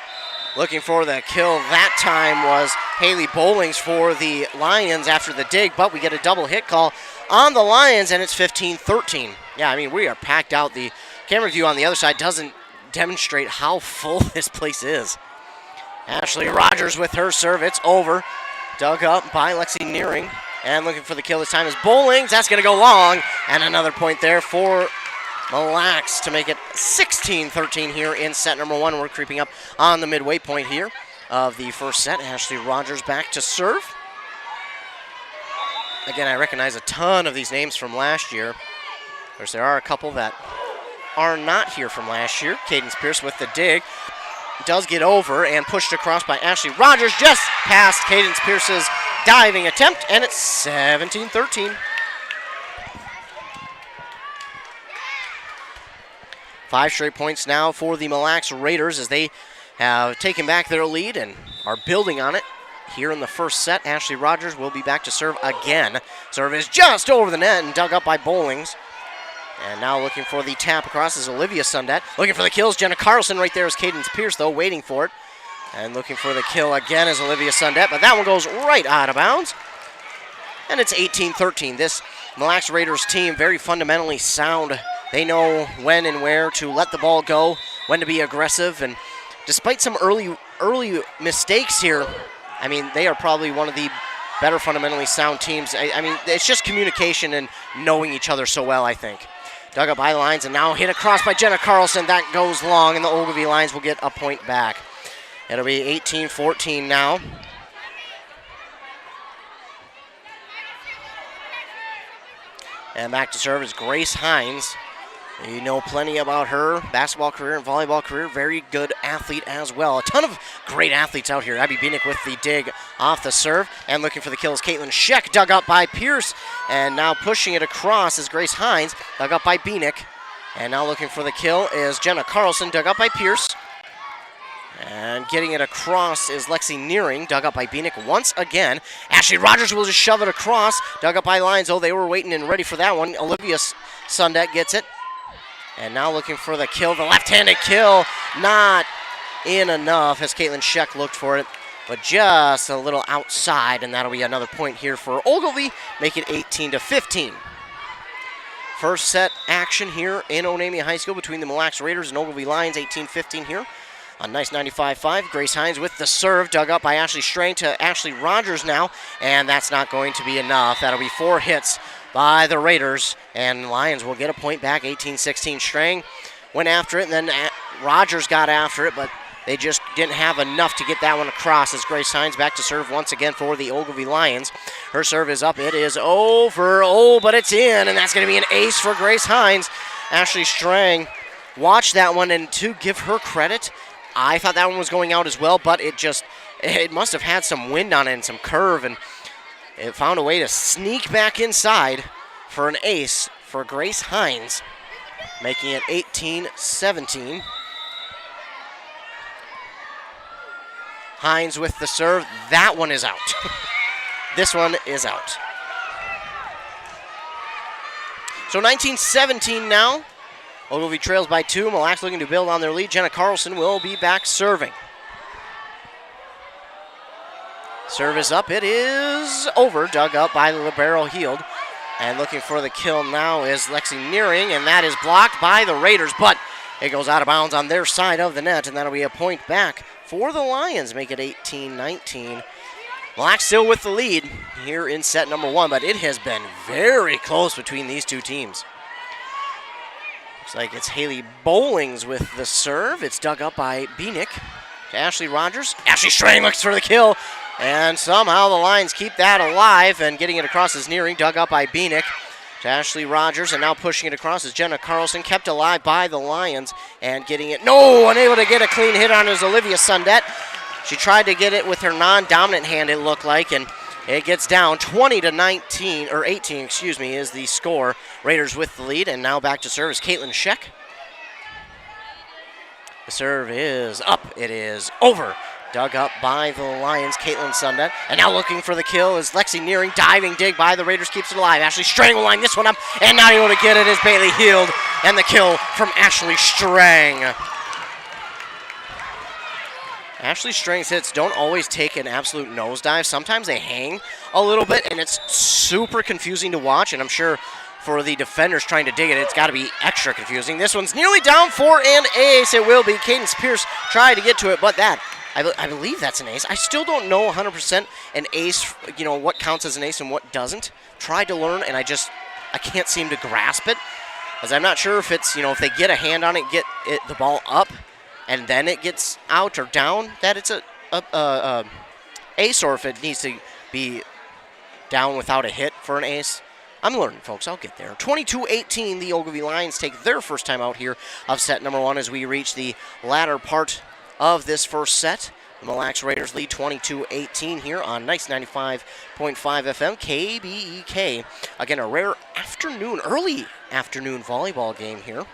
Looking for the kill that time was Haley Bowlings for the Lions after the dig, but we get a double hit call on the Lions, and it's 15-13. Yeah, I mean, we are packed out. The camera view on the other side doesn't demonstrate how full this place is. Ashley Rogers with her serve. It's over. Dug up by Lexi Nearing. And looking for the kill this time is Bowlings. That's going to go long. And another point there for Mille Lacs to make it 16-13 here in set number one. We're creeping up on the midway point here of the first set. Ashley Rogers back to serve. Again, I recognize a ton of these names from last year. Of course, there are a couple that are not here from last year. Cadence Pierce with the dig. Does get over and pushed across by Ashley Rogers, just past Cadence Pierce's diving attempt, and it's 17-13. 5 straight points now for the Mille Lacs Raiders as they have taken back their lead and are building on it here in the first set. Ashley Rogers will be back to serve again. Serve is just over the net and dug up by Bowlings. And now looking for the tap across is Olivia Sundett. Looking for the kills, Jenna Carlson. Right there is Cadence Pierce, though, waiting for it. And looking for the kill again is Olivia Sundett, but that one goes right out of bounds. And it's 18-13. This Mille Lacs Raiders team, very fundamentally sound. They know when and where to let the ball go, when to be aggressive. And despite some early mistakes here, I mean, they are probably one of the better fundamentally sound teams. I mean, it's just communication and knowing each other so well, I think. Dug up by the Lions and now hit across by Jenna Carlson. That goes long, and the Ogilvie Lions will get a point back. It'll be 18-14 now. And back to serve is Grace Hines. You know plenty about her basketball career and volleyball career. Very good athlete as well. A ton of great athletes out here. Abby Bieniek with the dig off the serve. And looking for the kill is Caitlin Scheck, dug up by Pierce. And now pushing it across is Grace Hines, dug up by Bieniek. And now looking for the kill is Jenna Carlson, dug up by Pierce. And getting it across is Lexi Nearing, dug up by Bieniek once again. Ashley Rogers will just shove it across, dug up by Lions. Oh, they were waiting and ready for that one. Olivia Sundett gets it. And now looking for the kill, the left-handed kill. Not in enough as Caitlin Scheck looked for it, but just a little outside, and that'll be another point here for Ogilvie, make it 18-15. First set action here in Onamia High School between the Mille Lacs Raiders and Ogilvie Lions, 18-15 here on Nice 95.5. Grace Hines with the serve, dug up by Ashley Strain to Ashley Rogers now, and that's not going to be enough. That'll be 4 hits by the Raiders, and Lions will get a point back, 18-16. Strang went after it, and then Rogers got after it, but they just didn't have enough to get that one across as Grace Hines back to serve once again for the Ogilvie Lions. Her serve is up. It is over. Oh, but it's in, and that's going to be an ace for Grace Hines. Ashley Strang watched that one, and to give her credit, I thought that one was going out as well, but it must have had some wind on it and some curve, and it found a way to sneak back inside for an ace for Grace Hines, making it 18-17. Hines with the serve. That one is out. This one is out. So 19-17 now. Ogilvie trails by 2. Mille Lacs looking to build on their lead. Jenna Carlson will be back serving. Service up. It is over. Dug up by the libero Heald. And looking for the kill now is Lexi Nearing, and that is blocked by the Raiders, but it goes out of bounds on their side of the net, and that'll be a point back for the Lions, make it 18-19. Black still with the lead here in set number 1, but it has been very close between these two teams. Looks like it's Haley Bowlings with the serve. It's dug up by Beanick to Ashley Rogers. Ashley Strang looks for the kill. And somehow the Lions keep that alive, and getting it across is Nearing, dug up by Beanick to Ashley Rogers, and now pushing it across is Jenna Carlson, kept alive by the Lions, and getting it, unable to get a clean hit on is Olivia Sundett. She tried to get it with her non-dominant hand, it looked like, and it gets down 18, is the score. Raiders with the lead, and now back to serve is Caitlin Scheck. The serve is up, it is over. Dug up by the Lions, Caitlin Sundett. And now looking for the kill is Lexi Nearing. Diving dig by the Raiders, keeps it alive. Ashley Strang will line this one up, and not able to get it is Bailey Heald. And the kill from Ashley Strang. Ashley Strang's hits don't always take an absolute nosedive. Sometimes they hang a little bit, and it's super confusing to watch. And I'm sure for the defenders trying to dig it, it's got to be extra confusing. This one's nearly down for an ace. It will be. Cadence Pierce tried to get to it, but that, I believe that's an ace. I still don't know 100% an ace, what counts as an ace and what doesn't. Tried to learn, and I can't seem to grasp it. As I'm not sure if it's, if they get a hand on it, get the ball up, and then it gets out or down, that it's a ace, or if it needs to be down without a hit for an ace. I'm learning, folks. I'll get there. 22-18, the Ogilvie Lions take their first time out here of set number 1 as we reach the latter part of this first set. The Mille Lacs Raiders lead 22-18 here on Nice 95.5 FM, KBEK. Again, a rare early afternoon volleyball game here.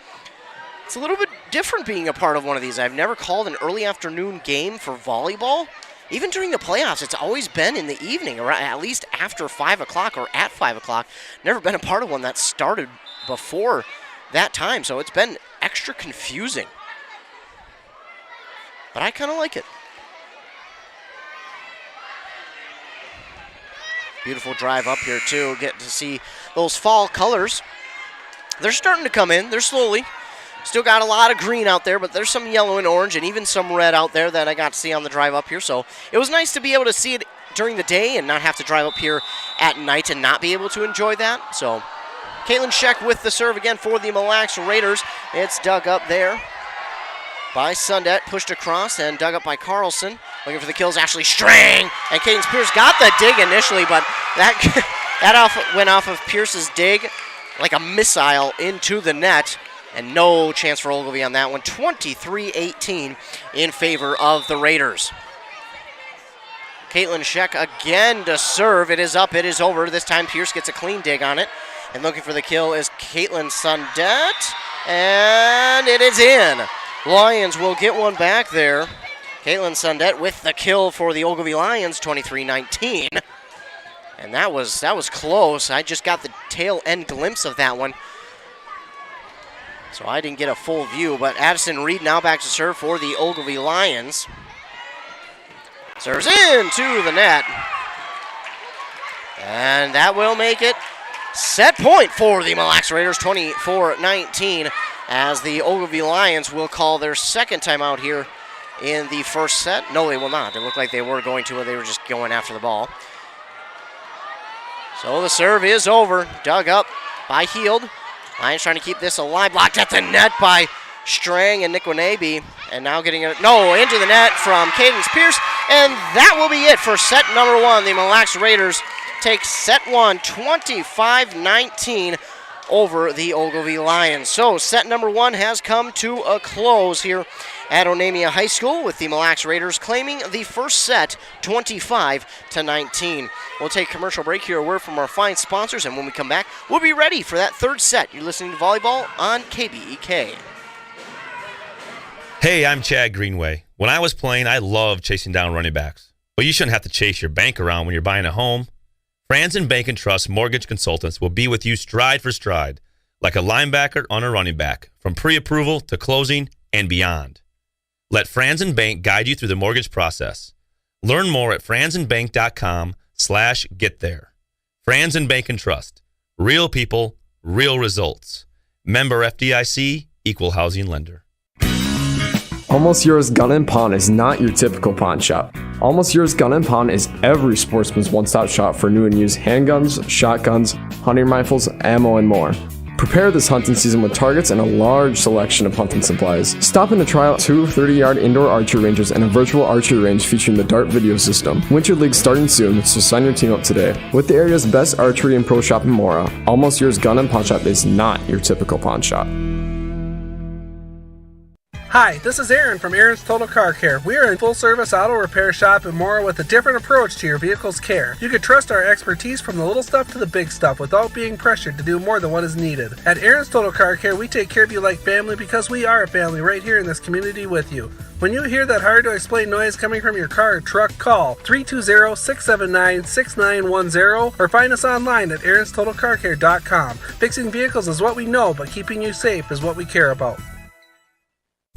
It's a little bit different being a part of one of these. I've never called an early afternoon game for volleyball. Even during the playoffs, it's always been in the evening, or at least after 5 o'clock or at 5 o'clock. Never been a part of one that started before that time, so it's been extra confusing. But I kind of like it. Beautiful drive up here, too. Get to see those fall colors. They're starting to come in. They're slowly. Still got a lot of green out there, but there's some yellow and orange and even some red out there that I got to see on the drive up here. So it was nice to be able to see it during the day and not have to drive up here at night and not be able to enjoy that. So Caitlin Scheck with the serve again for the Mille Lacs Raiders. It's dug up there by Sundett, pushed across and dug up by Carlson. Looking for the kills, Ashley Strang. And Cadence Pierce got the dig initially, but that went off of Pierce's dig like a missile into the net. And no chance for Ogilvie on that one. 23-18 in favor of the Raiders. Caitlin Scheck again to serve. It is up, it is over. This time Pierce gets a clean dig on it. And looking for the kill is Caitlin Sundett. And it is in. Lions will get one back there. Caitlin Sundett with the kill for the Ogilvie Lions, 23-19. And that was close. I just got the tail end glimpse of that one, so I didn't get a full view. But Addison Reed now back to serve for the Ogilvie Lions. Serves into the net. And that will make it set point for the Mille Lacs Raiders, 24-19, as the Ogilvie Lions will call their second timeout here in the first set. No, they will not. It looked like they were going to, or they were just going after the ball. So the serve is over. Dug up by Heald. Lions trying to keep this alive. Blocked at the net by Strang and Nikwanabe. And now getting it, into the net from Cadence Pierce. And that will be it for set number 1. The Mille Lacs Raiders take set 1, 25-19 over the Ogilvie Lions. So set number 1 has come to a close here at Onamia High School, with the Mille Lacs Raiders claiming the first set, 25-19. We'll take a commercial break here, a word from our fine sponsors, and when we come back, we'll be ready for that third set. You're listening to Volleyball on KBEK. Hey, I'm Chad Greenway. When I was playing, I loved chasing down running backs. But you shouldn't have to chase your bank around when you're buying a home. Franzen Bank & Trust Mortgage Consultants will be with you stride for stride. like a linebacker on a running back, from pre-approval to closing and beyond. Let Franz & Bank guide you through the mortgage process. Learn more at franzandbank.com/get there. Franz & Bank and Trust. Real people, real results. Member FDIC, Equal Housing Lender. Almost Yours Gun & Pawn is not your typical pawn shop. Almost Yours Gun & Pawn is every sportsman's one-stop shop for new and used handguns, shotguns, hunting rifles, ammo, and more. Prepare this hunting season with targets and a large selection of hunting supplies. Stop in to try out 2 30-yard indoor archery ranges and a virtual archery range featuring the Dart video system. Winter League starting soon, so sign your team up today. With the area's best archery and pro shop in Mora, Almost Yours Gun & Pawn Shop is not your typical pawn shop. Hi, this is Aaron from Aaron's Total Car Care. We are a full-service auto repair shop and more with a different approach to your vehicle's care. You can trust our expertise from the little stuff to the big stuff without being pressured to do more than what is needed. At Aaron's Total Car Care, we take care of you like family because we are a family right here in this community with you. When you hear that hard-to-explain noise coming from your car or truck, call 320-679-6910 or find us online at Aaron'sTotalCarCare.com. Fixing vehicles is what we know, but keeping you safe is what we care about.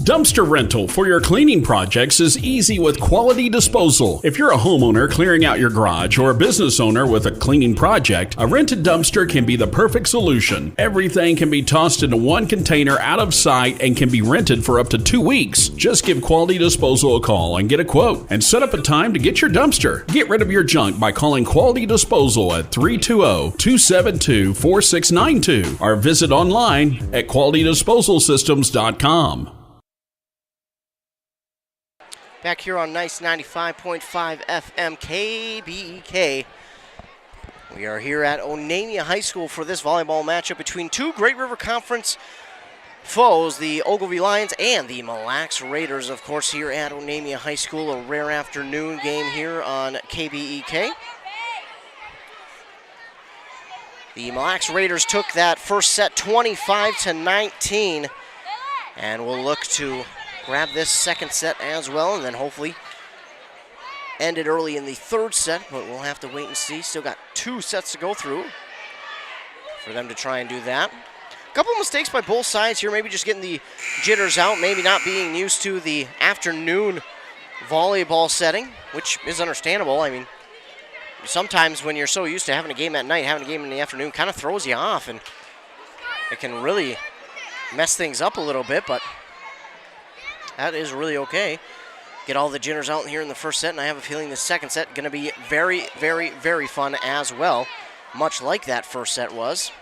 Dumpster rental for your cleaning projects is easy with quality disposal. If you're a homeowner clearing out your garage or a business owner with a cleaning project, a rented dumpster can be the perfect solution. Everything can be tossed into one container out of sight and can be rented for up to 2 weeks. Just give Quality Disposal a call and get a quote and set up a time to get your dumpster. Get rid of your junk by calling Quality Disposal at 320-272-4692 or visit online at qualitydisposalsystems.com. Back here on Nice 95.5 FM KBEK. We are here at Onamia High School for this volleyball matchup between two Great River Conference foes, the Ogilvie Lions and the Mille Raiders, of course, here at Onamia High School. A rare afternoon game here on KBEK. The Mille Raiders took that first set 25-19 and will look to grab this second set as well, and then hopefully end it early in the third set, but we'll have to wait and see. Still got 2 sets to go through for them to try and do that. A couple of mistakes by both sides here, maybe just getting the jitters out, maybe not being used to the afternoon volleyball setting, which is understandable. I mean, sometimes when you're so used to having a game at night, having a game in the afternoon kind of throws you off, and it can really mess things up a little bit, but that is really okay. Get all the jitters out here in the first set, and I have a feeling the second set going to be very, very, very fun as well, much like that first set was.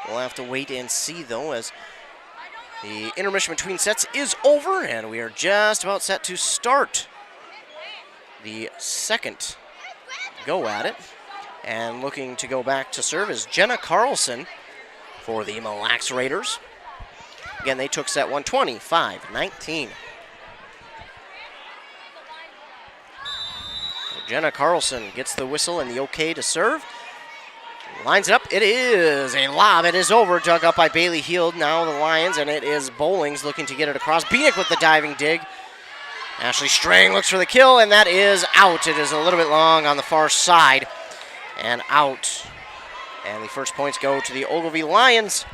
We'll have to wait and see, though, as the intermission between sets is over, and we are just about set to start the second go at it. And looking to go back to serve is Jenna Carlson for the Mille Raiders. Again, they took set 1 25-19. Jenna Carlson gets the whistle and the okay to serve. Lines it up. It is a lob. It is over. Dug up by Bailey Heald. Now the Lions, and it is Bowlings looking to get it across. Beanick with the diving dig. Ashley Strang looks for the kill, and that is out. It is a little bit long on the far side and out. And the first points go to the Ogilvie Lions.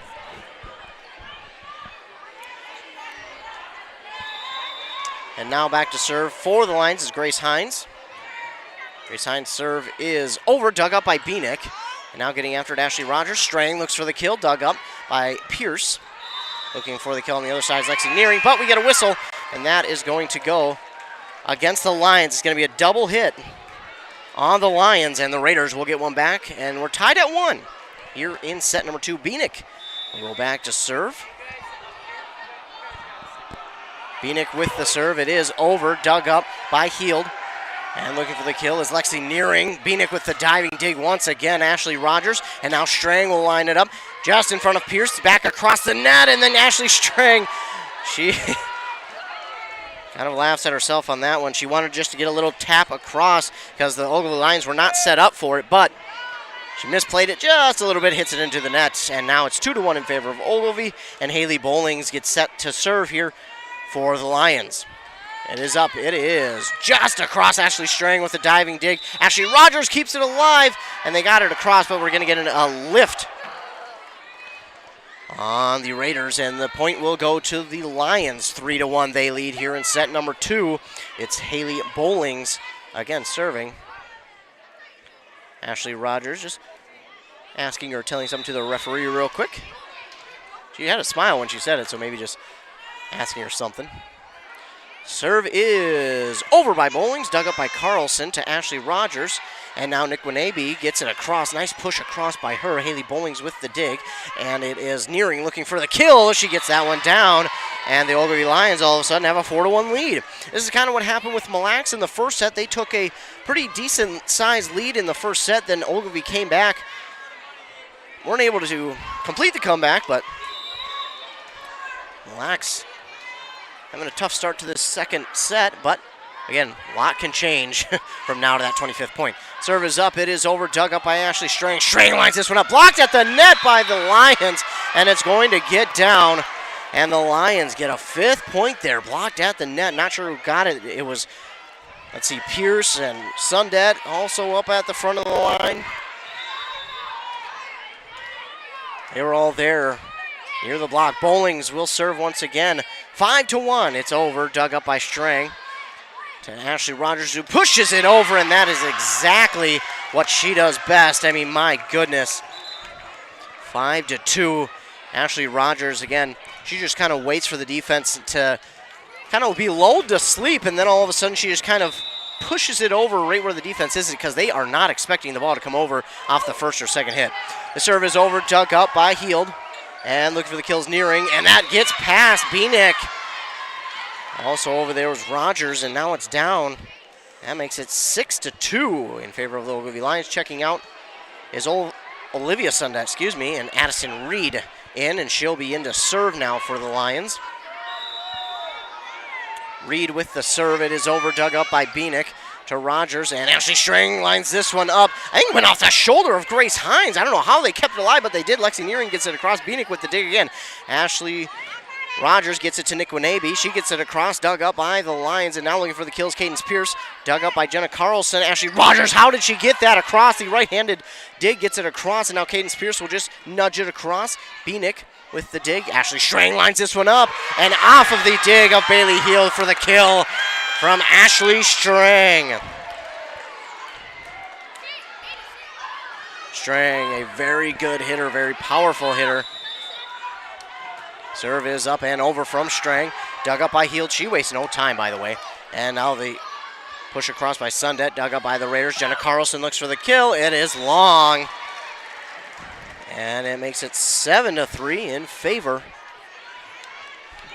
And now back to serve for the Lions is Grace Hines. Grace Hines' serve is over, dug up by Beanick. And now getting after it, Ashley Rogers. Strang looks for the kill, dug up by Pierce. Looking for the kill on the other side is Lexi Nearing, but we get a whistle, and that is going to go against the Lions. It's going to be a double hit on the Lions, and the Raiders will get one back, and we're tied at 1 here in set number 2. Beanick will go back to serve. Beanick with the serve. It is over, dug up by Heald. And looking for the kill is Lexi Nearing. Beanick with the diving dig once again. Ashley Rogers. And now Strang will line it up just in front of Pierce. Back across the net. And then Ashley Strang, she kind of laughs at herself on that one. She wanted just to get a little tap across because the Ogilvie Lions were not set up for it. But she misplayed it just a little bit. Hits it into the net. And now it's 2-1 in favor of Ogilvie. And Haley Bowlings gets set to serve here for the Lions. It is up. It is just across. Ashley Strang with a diving dig. Ashley Rogers keeps it alive, and they got it across, but we're going to get a lift on the Raiders, and the point will go to the Lions. 3-1 they lead here in set number 2. It's Haley Bowlings again serving. Ashley Rogers just asking or telling something to the referee real quick. She had a smile when she said it, so maybe just asking her something. Serve is over by Bowlings, dug up by Carlson to Ashley Rogers. And now Nick Wanabe gets it across. Nice push across by her. Haley Bowlings with the dig. And it is Nearing looking for the kill. She gets that one down. And the Ogilvie Lions all of a sudden have a 4-1 lead. This is kind of what happened with Mille Lacs in the first set. They took a pretty decent sized lead in the first set. Then Ogilvie came back. Weren't able to complete the comeback, but Mille Lacs having a tough start to this second set, but again, a lot can change from now to that 25th point. Serve is up, it is over, dug up by Ashley Strang. Strang lines this one up, blocked at the net by the Lions, and it's going to get down. And the Lions get a 5th point there, blocked at the net. Not sure who got it. It was, let's see, Pierce and Sundet also up at the front of the line. They were all there near the block. Bowlings will serve once again. 5-1. It's over. Dug up by Strang. To Ashley Rogers, who pushes it over, and that is exactly what she does best. I mean, my goodness. 5-2. Ashley Rogers, again, she just kind of waits for the defense to kind of be lulled to sleep, and then all of a sudden she just kind of pushes it over right where the defense is, because they are not expecting the ball to come over off the first or second hit. The serve is over, dug up by Heald. And looking for the kills Nearing, and that gets past Beanick. Also over there was Rogers, and now it's down. That makes it 6-2 in favor of the Ogilvie Lions. Checking out is Olivia Sundet, and Addison Reed in, and she'll be in to serve now for the Lions. Reed with the serve. It is over, dug up by Beanick. To Rogers, and Ashley Strang lines this one up. I think it went off the shoulder of Grace Hines. I don't know how they kept it alive, but they did. Lexi Nearing gets it across. Beanick with the dig again. Ashley Rogers gets it to Nick Wanabe. She gets it across, dug up by the Lions, and now looking for the kills, Cadence Pierce. Dug up by Jenna Carlson. Ashley Rogers, how did she get that across? The right-handed dig gets it across, and now Cadence Pierce will just nudge it across. Beanick with the dig. Ashley Strang lines this one up, and off of the dig of Bailey Heald for the kill from Ashley Strang. Strang, a very good hitter, very powerful hitter. Serve is up and over from Strang. Dug up by Heald. She wastes no time, by the way. And now the push across by Sundet. Dug up by the Raiders. Jenna Carlson looks for the kill. It is long. And it makes it 7-3 in favor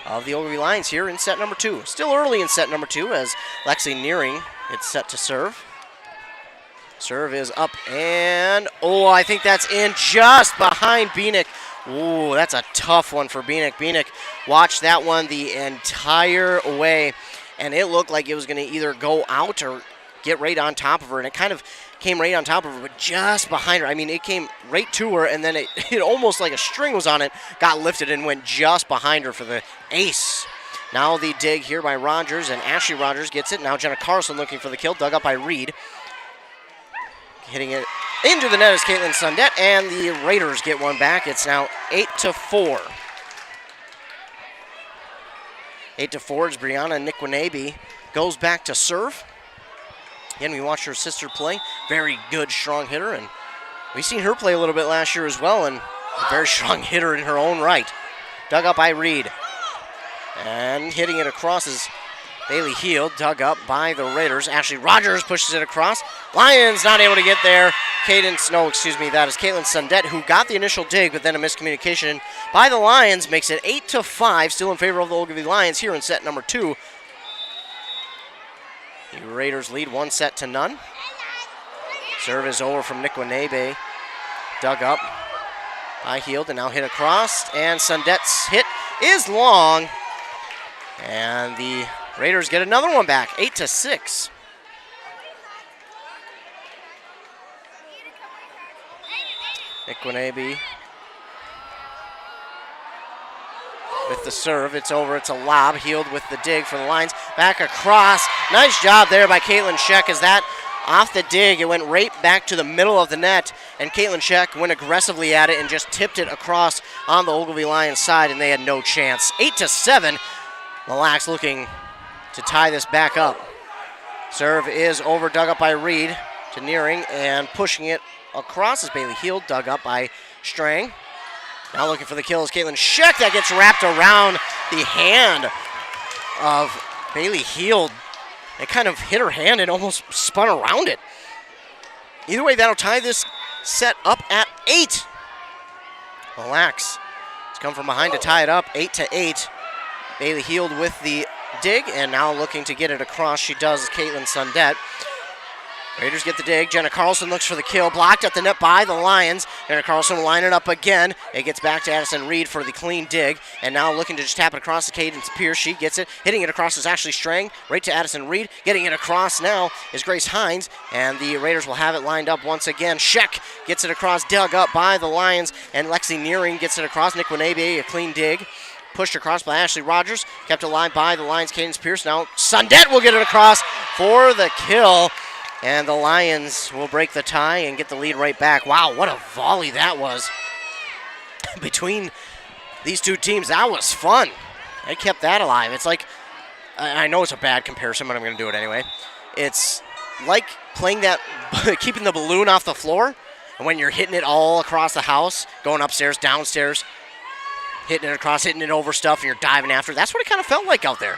of the Ogilvie Lions here in set number 2. Still early in set number 2 as Lexi Nearing is set to serve. Serve is up and, I think that's in just behind Beanick. Ooh, that's a tough one for Beanick. Beanick watched that one the entire way, and it looked like it was going to either go out or get right on top of her, and it kind of came right on top of her, but just behind her. I mean, it came right to her, and then it almost like a string was on it, got lifted and went just behind her for the ace. Now the dig here by Rogers, and Ashley Rogers gets it. Now Jenna Carlson looking for the kill, dug up by Reed. Hitting it into the net is Caitlin Sundet, and the Raiders get one back. It's now 8-4. 8-4 as Brianna Nick Wanabe goes back to serve. Again, we watched her sister play. Very good, strong hitter, and we've seen her play a little bit last year as well, and a very strong hitter in her own right. Dug up by Reed. And hitting it across is Bailey Heald, dug up by the Raiders. Ashley Rogers pushes it across. Lions not able to get there. That is Caitlin Sundet, who got the initial dig, but then a miscommunication by the Lions makes it 8-5, still in favor of the Ogilvie Lions here in set number 2. The Raiders lead 1-0. Serve is over from Nick Wanabe. Dug up by Heald and now hit across. And Sundet's hit is long. And the Raiders get another one back, 8-6. Nick Wanabe with the serve. It's over. It's a lob. Heald with the dig for the Lions. Back across. Nice job there by Caitlin Scheck as that off the dig. It went right back to the middle of the net. and Caitlin Scheck went aggressively at it and just tipped it across on the Ogilvie Lions side, and they had no chance. 8-7. Mille Lacs looking to tie this back up. Serve is over, dug up by Reed to Nearing, and pushing it across is Bailey Heald, dug up by Strang. Now looking for the kill is Caitlin Scheck. That gets wrapped around the hand of Bailey Heald. It kind of hit her hand and almost spun around it. Either way, that'll tie this set up at 8. Mille Lacs has come from behind to tie it up, 8-8. Bailey Heald with the dig, and now looking to get it across. She does, Caitlin Sundett. Raiders get the dig. Jenna Carlson looks for the kill. Blocked at the net by the Lions. Jenna Carlson will line it up again. It gets back to Addison Reed for the clean dig. And now looking to just tap it across to Cadence Pierce. She gets it. Hitting it across is Ashley Strang. Right to Addison Reed. Getting it across now is Grace Hines. And the Raiders will have it lined up once again. Scheck gets it across. Dug up by the Lions. And Lexi Nearing gets it across. Nick Winebe, a clean dig. Pushed across by Ashley Rogers. Kept alive by the Lions' Cadence Pierce. Now Sundett will get it across for the kill. And the Lions will break the tie and get the lead right back. Wow, what a volley that was. Between these two teams, that was fun. They kept that alive. It's like, I know it's a bad comparison, but I'm going to do it anyway. It's like playing that, keeping the balloon off the floor, and when you're hitting it all across the house, going upstairs, downstairs, hitting it across, hitting it over stuff, and you're diving after. That's what it kind of felt like out there.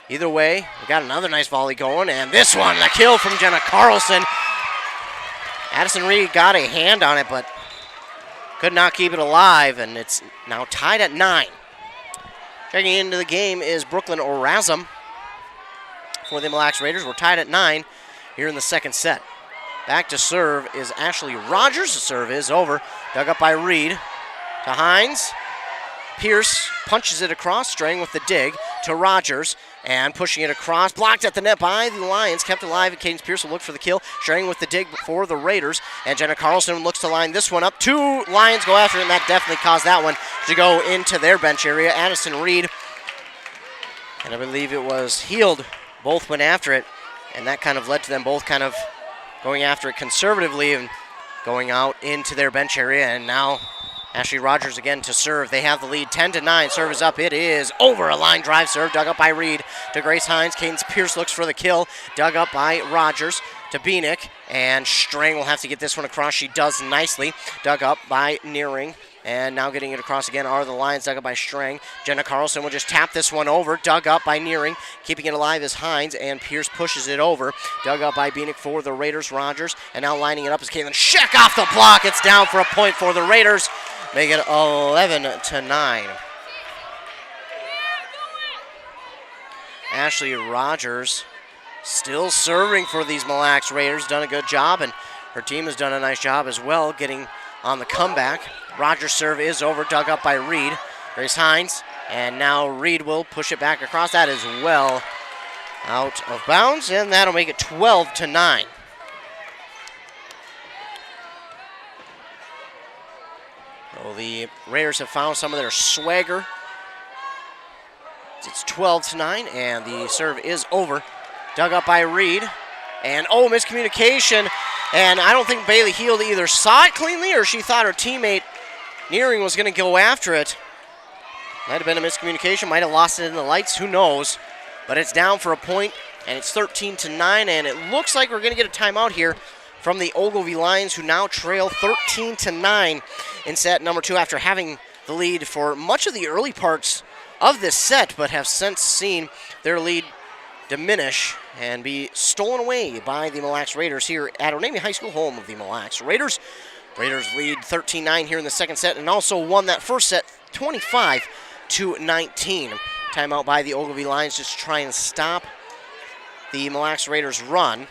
Either way, we got another nice volley going, and this one, the kill from Jenna Carlson. Addison Reed got a hand on it, but could not keep it alive, and it's now tied at 9. Checking into the game is Brooklyn Orazum for the Mille Lacs Raiders. We're tied at 9 here in the second set. Back to serve is Ashley Rogers. The serve is over. Dug up by Reed to Hines. Pierce punches it across, Strang with the dig to Rogers, and pushing it across. Blocked at the net by the Lions. Kept alive, and Cadence Pierce will look for the kill. Strang with the dig for the Raiders, and Jenna Carlson looks to line this one up. 2 Lions go after it, and that definitely caused that one to go into their bench area. Addison Reed, and I believe it was Heald, both went after it, and that kind of led to them both kind of going after it conservatively and going out into their bench area, and now Ashley Rogers again to serve. They have the lead 10-9. Serve is up. It is over. A line drive serve. Dug up by Reed to Grace Hines. Cadence Pierce looks for the kill. Dug up by Rogers to Beanick. And Strang will have to get this one across. She does nicely. Dug up by Nearing. And now getting it across again are the Lions. Dug up by Strang. Jenna Carlson will just tap this one over. Dug up by Nearing. Keeping it alive is Hines. And Pierce pushes it over. Dug up by Beanick for the Raiders. Rogers. And now lining it up is Caitlin Scheck off the block. It's down for a point for the Raiders. Make it 11-9. Ashley Rogers still serving for these Mille Lacs Raiders. Done a good job, and her team has done a nice job as well getting on the comeback. Rogers' serve is over, dug up by Reed. Grace Hines, and now Reed will push it back across. That is well out of bounds, and that'll make it 12-9. So the Raiders have found some of their swagger. It's 12-9, and the serve is over. Dug up by Reed, and miscommunication. And I don't think Bailey Heald either saw it cleanly or she thought her teammate Nearing was going to go after it. Might have been a miscommunication, might have lost it in the lights, who knows. But it's down for a point, and it's 13-9, and it looks like we're going to get a timeout here from the Ogilvie Lions, who now trail 13-9 in set number 2 after having the lead for much of the early parts of this set, but have since seen their lead diminish and be stolen away by the Mille Lacs Raiders here at Onami High School, home of the Mille Lacs Raiders. Raiders lead 13-9 here in the second set and also won that first set 25-19. Timeout by the Ogilvie Lions just to try and stop the Mille Lacs Raiders' run.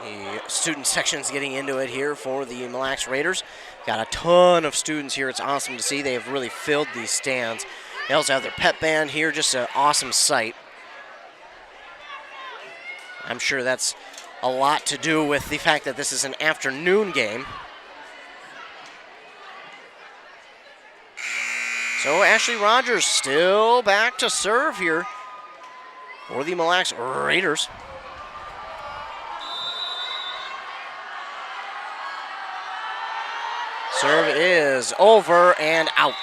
The student section's getting into it here for the Mille Lacs Raiders. Got a ton of students here. It's awesome to see. They have really filled these stands. They also have their pep band here. Just an awesome sight. I'm sure that's a lot to do with the fact that this is an afternoon game. So Ashley Rogers still back to serve here for the Mille Lacs Raiders. Serve is over and out.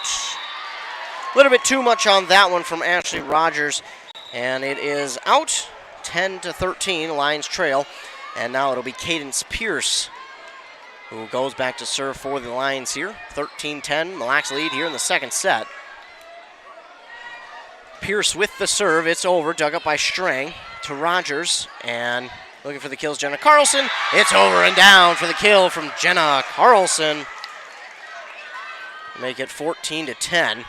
A little bit too much on that one from Ashley Rogers, and it is out. 10-13, Lions trail, and now it'll be Cadence Pierce who goes back to serve for the Lions here. 13-10, Mille Lacs lead here in the second set. Pierce with the serve, it's over, dug up by Strang to Rogers, and looking for the kills, Jenna Carlson. It's over and down for the kill from Jenna Carlson. Make it 14-10.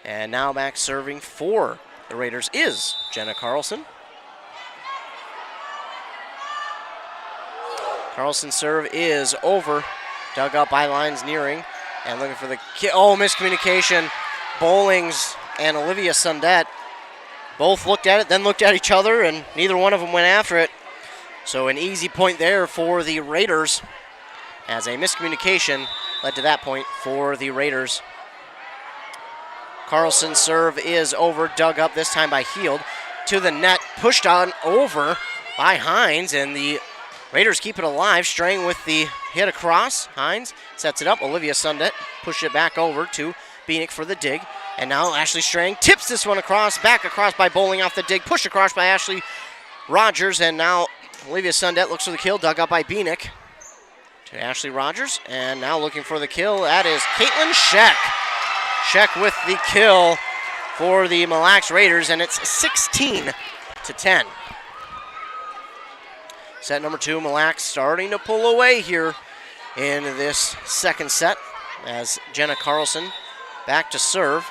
And now back serving for the Raiders is Jenna Carlson. Carlson's serve is over. Dug up by Lions nearing. And looking for the kill. Oh, miscommunication. Bowlings and Olivia Sundette both looked at it, then looked at each other, and neither one of them went after it. So an easy point there for the Raiders, as a miscommunication led to that point for the Raiders. Carlson's serve is over, dug up this time by Heald. To the net, pushed on over by Hines, and the Raiders keep it alive. Strang with the hit across. Hines sets it up. Olivia Sundette pushed it back over to Beanick for the dig. And now Ashley Strang tips this one across, back across by Bowling off the dig, pushed across by Ashley Rogers, and now Olivia Sundette looks for the kill, dug up by Beanick. To Ashley Rogers, and now looking for the kill, that is Caitlin Scheck. Scheck with the kill for the Mille Lacs Raiders, and it's 16-10. Set number 2, Mille Lacs starting to pull away here in this second set as Jenna Carlson back to serve.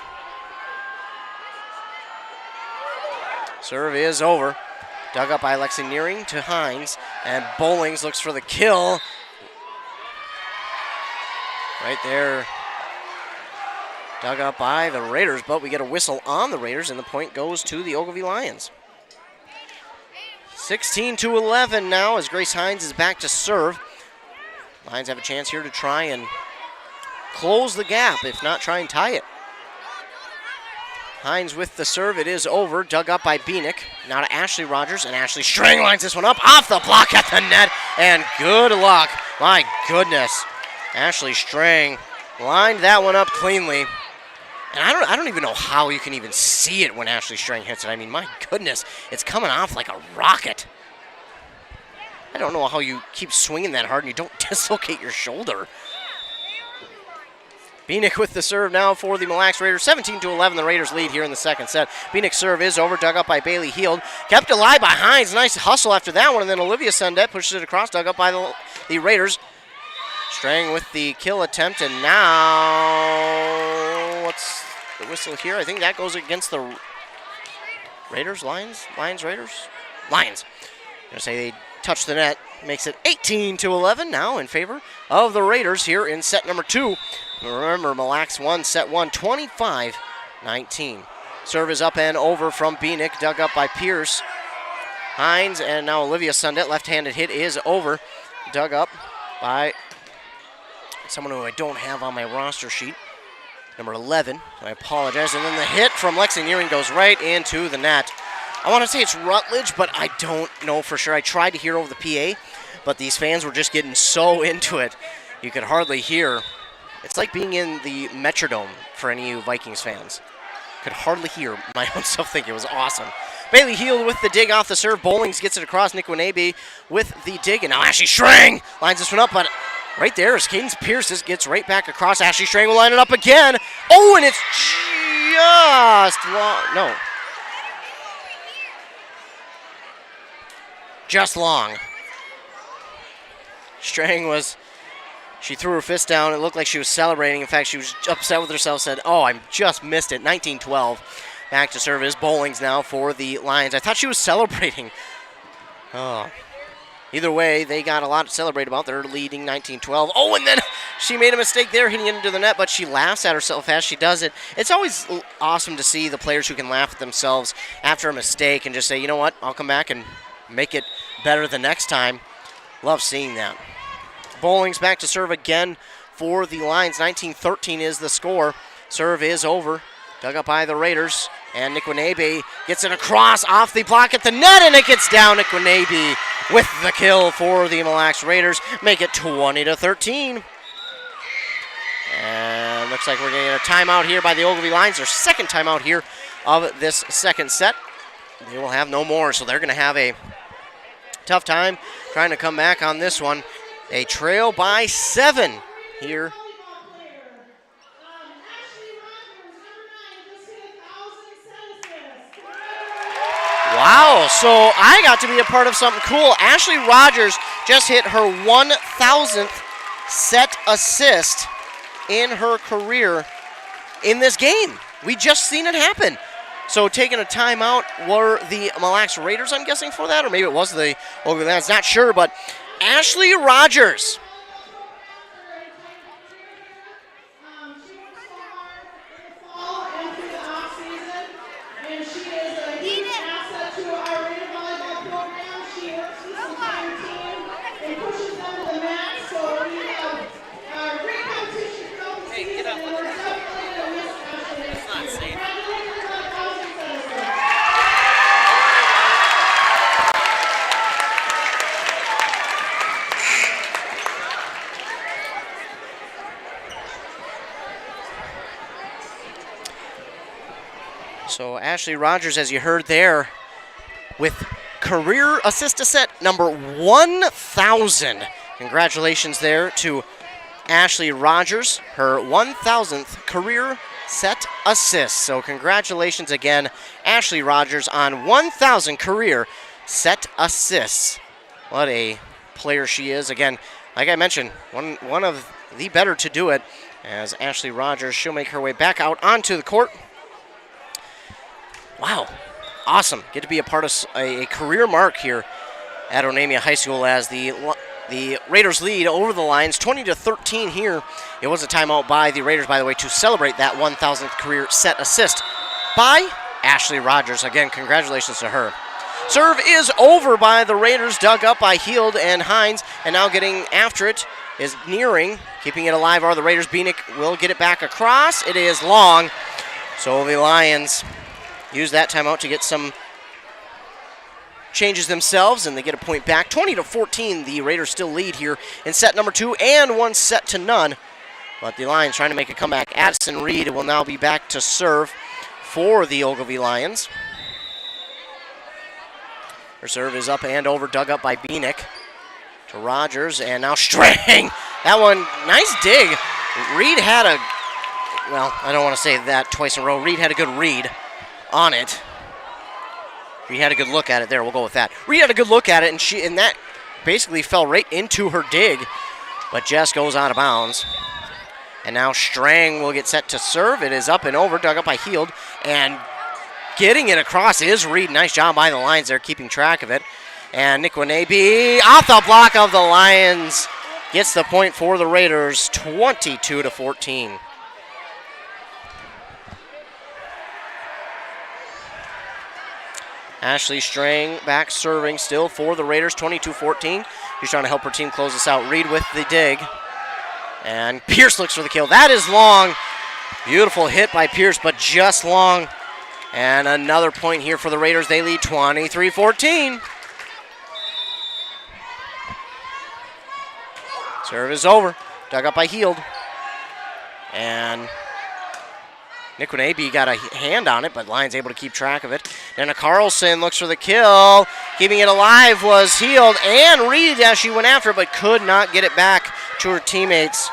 Serve is over. Dug up by Lexi Nearing to Hines, and Bowlings looks for the kill. Right there. Dug up by the Raiders, but we get a whistle on the Raiders, and the point goes to the Ogilvie Lions. 16-11 now as Grace Hines is back to serve. Lions have a chance here to try and close the gap, if not try and tie it. Hines with the serve, it is over, dug up by Beanick. Now to Ashley Rogers, and Ashley Strang lines this one up off the block at the net, and good luck. My goodness, Ashley Strang lined that one up cleanly. And I don't even know how you can even see it when Ashley Strang hits it. I mean, my goodness, it's coming off like a rocket. I don't know how you keep swinging that hard and you don't dislocate your shoulder. Beanick with the serve now for the Mille Lacs Raiders. 17-11, the Raiders lead here in the second set. Beanick's serve is over, dug up by Bailey Heald. Kept alive by Hines. Nice hustle after that one, and then Olivia Sundette pushes it across, dug up by the Raiders. Strang with the kill attempt, and now what's the whistle here? I think that goes against the Raiders, Lions, Raiders? Lions. I'm going to say they touched the net. Makes it 18-11 now in favor of the Raiders here in set number 2. Remember, Mille Lacs won set 1, 25-19. Serve is up and over from Beanick, dug up by Pierce. Hines, and now Olivia Sundette, left-handed hit is over. Dug up by someone who I don't have on my roster sheet, number 11. I apologize. And then the hit from Lexi Nearing goes right into the net. I want to say it's Rutledge, but I don't know for sure. I tried to hear over the PA, but these fans were just getting so into it, you could hardly hear. It's like being in the Metrodome for any of you Vikings fans. Could hardly hear my own self think. It was awesome. Bailey Heald with the dig off the serve. Bowlings gets it across. Nick Winabe with the dig, and now Ashley Strang lines this one up, but right there is Cadence Pierce. This gets right back across. Ashley Strang will line it up again. Oh, and it's just long. No. Just long. Strang she threw her fist down. It looked like she was celebrating. In fact, she was upset with herself, said, oh, I just missed it. 19-12. Back to serve is Bowlings now for the Lions. I thought she was celebrating. Oh. Either way, they got a lot to celebrate about. They're leading 19-12. Oh, and then she made a mistake there hitting it into the net, but she laughs at herself as she does it. It's always awesome to see the players who can laugh at themselves after a mistake and just say, you know what, I'll come back and make it better the next time. Love seeing that. Bowlings back to serve again for the Lions. 19-13 is the score. Serve is over. Dug up by the Raiders. And Nikwanebe gets it across off the block at the net, and it gets down. Nikwanebe with the kill for the Mille Lacs Raiders. Make it 20-13. And looks like we're going to get a timeout here by the Ogilvie Lions. Their second timeout here of this second set. They will have no more, so they're going to have a tough time trying to come back on this one. They trail by 7 here. Wow, so I got to be a part of something cool. Ashley Rogers just hit her 1,000th set assist in her career in this game. We just seen it happen. So taking a timeout were the Mille Lacs Raiders, I'm guessing, for that, or maybe it was the Ogilvie Lions, not sure, but Ashley Rogers. So Ashley Rogers, as you heard there, with career assist set number 1,000. Congratulations there to Ashley Rogers, her 1,000th career set assist. So congratulations again, Ashley Rogers, on 1,000 career set assists. What a player she is. Again, like I mentioned, one of the better to do it, as Ashley Rogers, she'll make her way back out onto the court. Wow, awesome. Get to be a part of a career mark here at Onamia High School as the Raiders lead over the Lions 20-13 here. It was a timeout by the Raiders, by the way, to celebrate that 1,000th career set assist by Ashley Rogers. Again, congratulations to her. Serve is over by the Raiders, dug up by Heald and Hines, and now getting after it is nearing. Keeping it alive are the Raiders. Beanick will get it back across. It is long. So the Lions use that timeout to get some changes themselves, and they get a point back. 20-14, the Raiders still lead here in set number 2 and 1-0. But the Lions trying to make a comeback. Addison Reed will now be back to serve for the Ogilvie Lions. Her serve is up and over, dug up by Beanick to Rogers, and now Strang. That one, nice dig. Reed had a, well, I don't want to say that twice in a row. Reed had a good read on it. Reed had a good look at it there. We'll go with that. Reed had a good look at it, and that basically fell right into her dig. But Jess goes out of bounds. And now Strang will get set to serve. It is up and over, dug up by Heald. And getting it across is Reed. Nice job by the Lions there, keeping track of it. And Nikwanebe off the block of the Lions gets the point for the Raiders, 22-14. Ashley Strang back serving still for the Raiders, 22-14. She's trying to help her team close this out. Reed with the dig. And Pierce looks for the kill. That is long. Beautiful hit by Pierce, but just long. And another point here for the Raiders. They lead 23-14. Serve is over. Dug up by Heald. And Nikwanebe got a hand on it, but Lions able to keep track of it. Then Carlson looks for the kill. Keeping it alive was Heald and Reed as she went after it, but could not get it back to her teammates.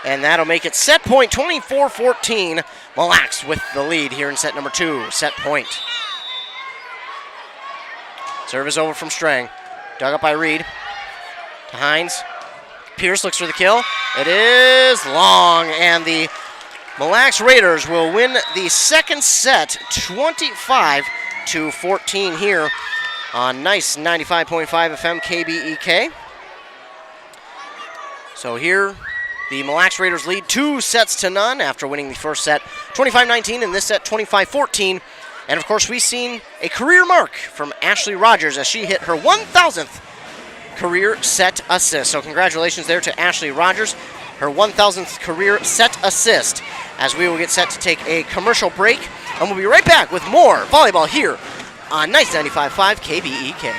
And that'll make it set point 24-14. Mille Lacs with the lead here in set number 2. Set point. Serve is over from Strang. Dug up by Reed. To Hines. Pierce looks for the kill. It is long, and the Mille Lacs Raiders will win the second set 25-14 here on nice 95.5 FM KBEK. So here the Mille Lacs Raiders lead 2-0 after winning the first set 25-19 and this set 25-14. And of course we've seen a career mark from Ashley Rogers as she hit her 1,000th career set assist. So congratulations there to Ashley Rogers. her 1,000th career set assist, as we will get set to take a commercial break, and we'll be right back with more volleyball here on Nice 95.5 KBEK.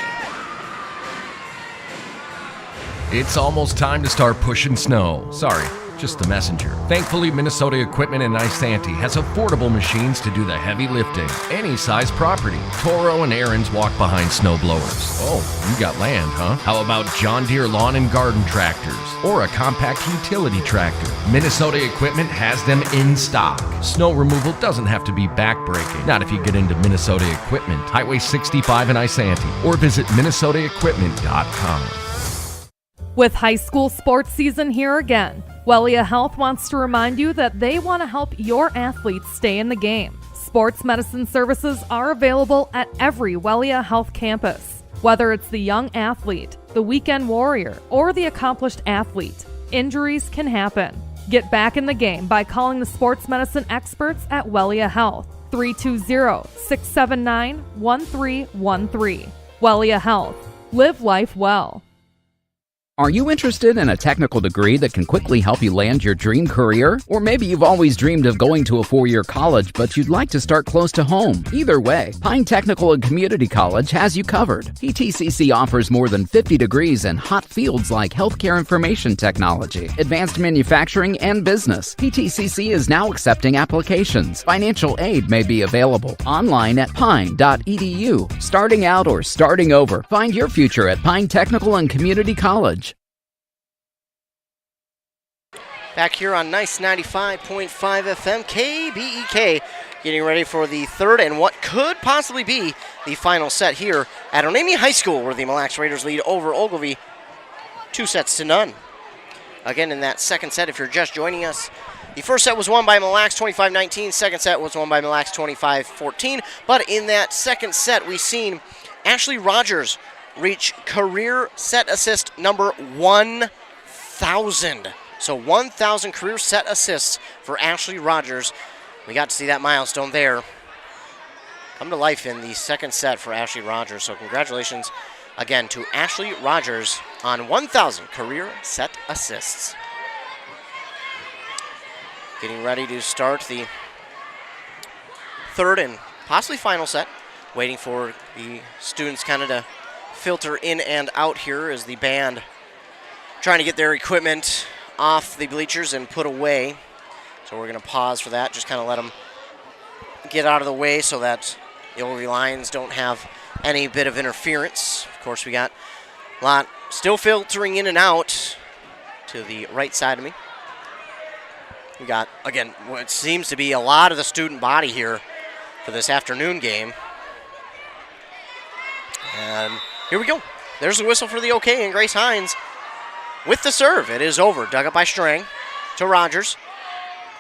It's almost time to start pushing snow. Sorry, just the messenger. Thankfully, Minnesota Equipment in Nice has affordable machines to do the heavy lifting. Any size property. Toro and Aaron's walk behind snow blowers. Oh, you got land, huh? How about John Deere lawn and garden tractors? Or a compact utility tractor? Minnesota Equipment has them in stock. Snow removal doesn't have to be backbreaking. Not if you get into Minnesota Equipment, Highway 65 in Isanti, or visit minnesotaequipment.com. With high school sports season here again, Wellia Health wants to remind you that they want to help your athletes stay in the game. Sports medicine services are available at every Wellia Health campus. Whether it's the young athlete, the weekend warrior, or the accomplished athlete, injuries can happen. Get back in the game by calling the sports medicine experts at Wellia Health, 320-679-1313. Wellia Health. Live life well. Are you interested in a technical degree that can quickly help you land your dream career? Or maybe you've always dreamed of going to a four-year college, but you'd like to start close to home. Either way, Pine Technical and Community College has you covered. PTCC offers more than 50 degrees in hot fields like healthcare information technology, advanced manufacturing, and business. PTCC is now accepting applications. Financial aid may be available online at pine.edu. Starting out or starting over, find your future at Pine Technical and Community College. Back here on Nice 95.5 FM KBEK, getting ready for the third and what could possibly be the final set here at Onami High School, where the Mille Lacs Raiders lead over Ogilvie 2-0. Again, in that second set, if you're just joining us, the first set was won by Mille Lacs 25-19. Second set was won by Mille Lacs 25-14. But in that second set, we've seen Ashley Rogers reach career set assist number 1,000. So 1,000 career set assists for Ashley Rogers. We got to see that milestone there come to life in the second set for Ashley Rogers. So congratulations again to Ashley Rogers on 1,000 career set assists. Getting ready to start the third and possibly final set. Waiting for the students kind of to filter in and out here as the band trying to get their equipment off the bleachers and put away. So we're going to pause for that, just kind of let them get out of the way so that the Ogilvie Lions don't have any bit of interference. Of course, we got a lot still filtering in and out to the right side of me. We got, again, what seems to be a lot of the student body here for this afternoon game. And here we go. There's the whistle for the OK, and Grace Hines with the serve. It is over. Dug up by Strang to Rogers.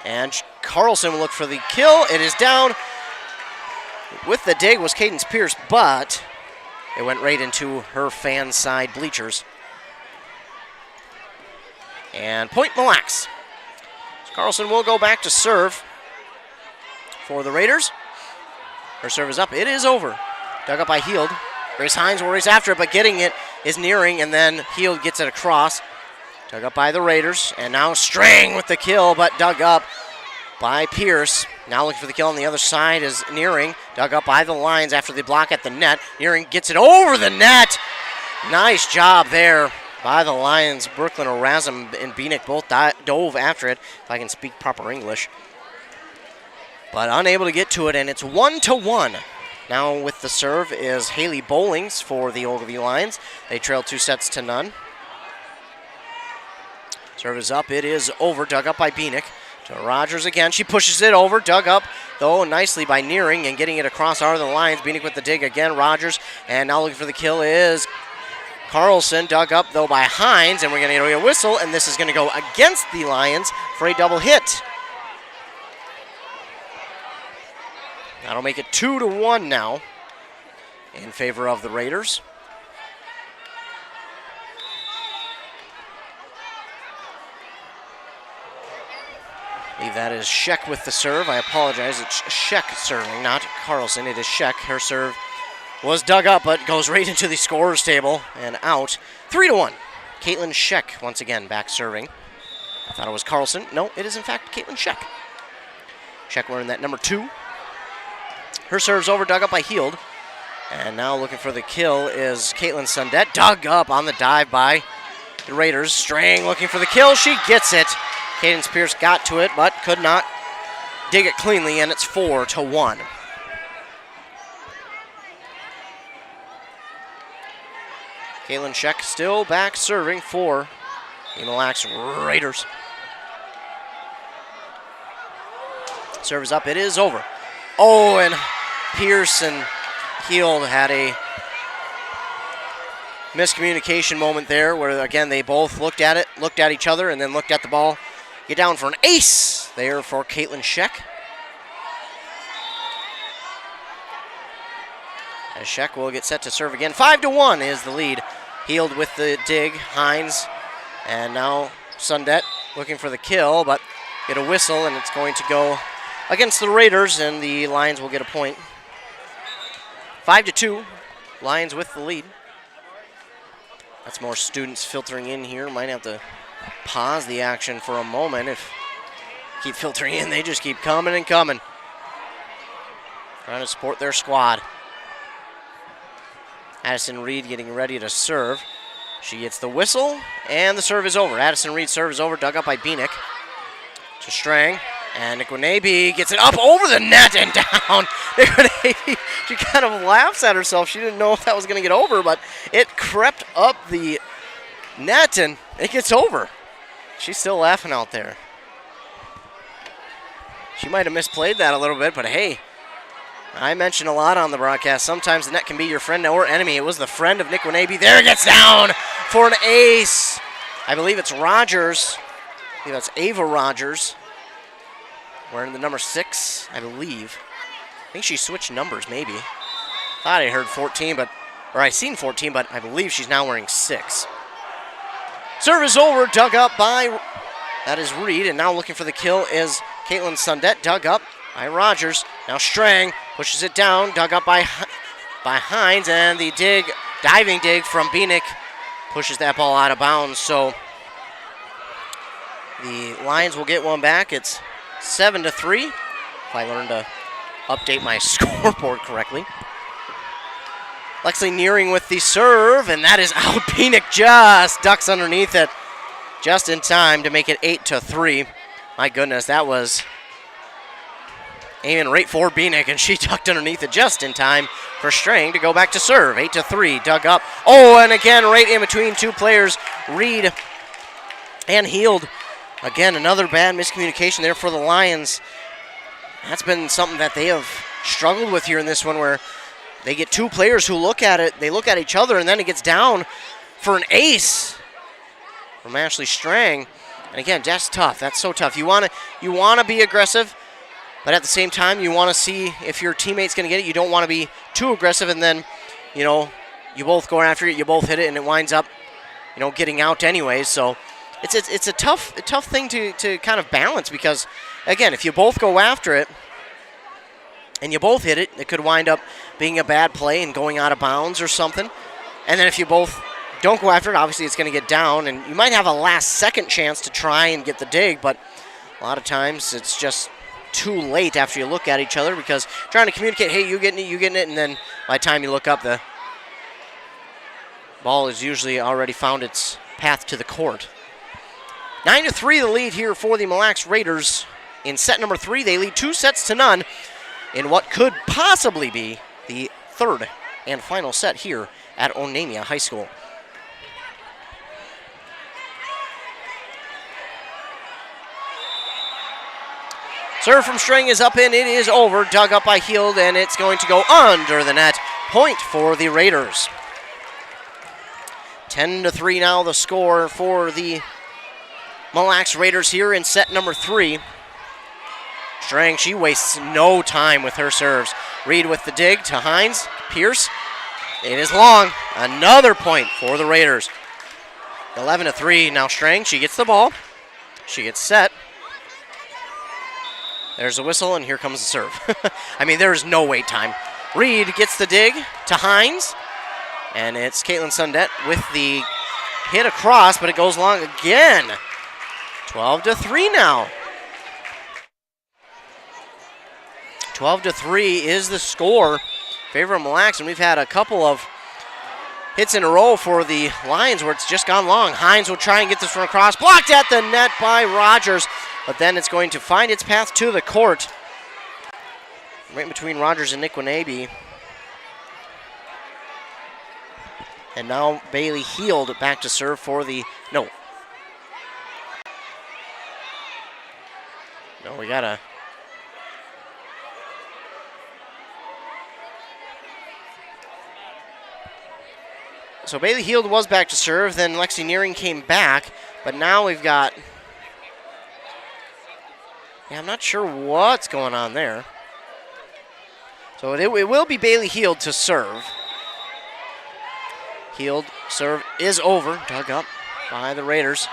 And Carlson will look for the kill. It is down. With the dig was Cadence Pierce, but it went right into her fan side bleachers. And point Mille Lacs. So Carlson will go back to serve for the Raiders. Her serve is up. It is over. Dug up by Heald. Grace Hines will race after it, but getting it is nearing, and then Heald gets it across. Dug up by the Raiders, and now Strang with the kill, but dug up by Pierce. Now looking for the kill on the other side is Nearing. Dug up by the Lions after the block at the net. Nearing gets it over the net. Nice job there by the Lions. Brooklyn Erasm and Beanick both dove after it, if I can speak proper English. But unable to get to it, and it's 1-1. Now with the serve is Haley Bowlings for the Ogilvie Lions. They trail 2-0. Serve is up. It is over. Dug up by Beanick. To Rogers again. She pushes it over. Dug up, though, nicely by Nearing and getting it across are the Lions. Beanick with the dig again. Rogers. And now looking for the kill is Carlson. Dug up, though, by Hines. And we're going to get a whistle. And this is going to go against the Lions for a double hit. That'll make it 2-1 now in favor of the Raiders. I believe that is Sheck with the serve. I apologize. It's Sheck serving, not Carlson. It is Sheck. Her serve was dug up, but goes right into the scorer's table and out. 3-1. Caitlin Sheck once again back serving. I thought it was Carlson. No, it is in fact Caitlin Scheck. Scheck wearing that number 2. Her serve's over, dug up by Heald. And now looking for the kill is Caitlin Sundett. Dug up on the dive by the Raiders. Strang looking for the kill. She gets it. Cadence Pierce got to it, but could not dig it cleanly, and it's 4-1. Caitlin Scheck still back serving for the Mille Raiders. Serve is up. It is over. Oh, and Pierce and Heald had a miscommunication moment there where, again, they both looked at it, looked at each other, and then looked at the ball. Get down for an ace there for Caitlin Scheck. As Scheck will get set to serve again. 5-1 is the lead. Heald with the dig. Hines. And now Sundett looking for the kill, but get a whistle, and it's going to go against the Raiders, and the Lions will get a point. 5-2. Lions with the lead. That's more students filtering in here. Might have to pause the action for a moment. If keep filtering in, they just keep coming and coming. Trying to support their squad. Addison Reed getting ready to serve. She gets the whistle, and the serve is over. Addison Reed's serve is over, dug up by Beanick. To Strang, and Nikwenabe gets it up over the net and down. Nikwenabe, she kind of laughs at herself. She didn't know if that was going to get over, but it crept up the net, and it gets over. She's still laughing out there. She might have misplayed that a little bit, but hey, I mentioned a lot on the broadcast. Sometimes the net can be your friend or enemy. It was the friend of Nikwenabe. There it gets down for an ace. I believe it's Rogers. I believe that's Ava Rogers. Wearing the number 6, I believe. I think she switched numbers, maybe. Thought I heard 14, or I seen 14, but I believe she's now wearing 6. Serve is over, dug up by, that is Reed, and now looking for the kill is Caitlin Sundett, dug up by Rogers. Now Strang pushes it down, dug up by Hines, and the diving dig from Beanick pushes that ball out of bounds. So the Lions will get one back. It's 7-3, if I learn to update my scoreboard correctly. Lexley Nearing with the serve, and that is out. Beanick just ducks underneath it just in time to make it 8-3. My goodness, that was aiming right for Beanick, and she ducked underneath it just in time for Strang to go back to serve. 8-3, dug up. Oh, and again, right in between two players, Reed and Heald. Again, another bad miscommunication there for the Lions. That's been something that they have struggled with here in this one, where they get two players who look at it, they look at each other, and then it gets down for an ace from Ashley Strang. And again, that's tough. That's so tough. You want to be aggressive, but at the same time, you want to see if your teammate's going to get it. You don't want to be too aggressive, and then, you both go after it, you both hit it, and it winds up, getting out anyways. So it's a tough thing to kind of balance, because, again, if you both go after it and you both hit it, it could wind up being a bad play and going out of bounds or something. And then if you both don't go after it, obviously it's going to get down, and you might have a last-second chance to try and get the dig, but a lot of times it's just too late after you look at each other, because trying to communicate, hey, you getting it, and then by the time you look up, the ball has usually already found its path to the court. 9-3 the lead here for the Mille Raiders. In set number 3, they lead 2-0 in what could possibly be the third and final set here at Onamia High School. Serve from Strang is up and it is over. Dug up by Heald, and it's going to go under the net. Point for the Raiders. 10-3 now the score for the Mille Raiders here in set number 3. Strang, she wastes no time with her serves. Reed with the dig to Hines. Pierce. It is long. Another point for the Raiders. 11-3 now Strang. She gets the ball. She gets set. There's a whistle, and here comes the serve. I mean, there is no wait time. Reed gets the dig to Hines, and it's Caitlin Sundett with the hit across, but it goes long again. 12-3 now. 12-3 is the score. Favor of Mille Lacs, and we've had a couple of hits in a row for the Lions where it's just gone long. Hines will try and get this one across. Blocked at the net by Rogers, but then it's going to find its path to the court. Right between Rogers and Niquinabe. And now Bailey Heald back to serve for the, no, we gotta, so Bailey Heald was back to serve, then Lexi Nearing came back, but now we've got, I'm not sure what's going on there. So it will be Bailey Heald to serve. Heald serve is over, dug up by the Raiders.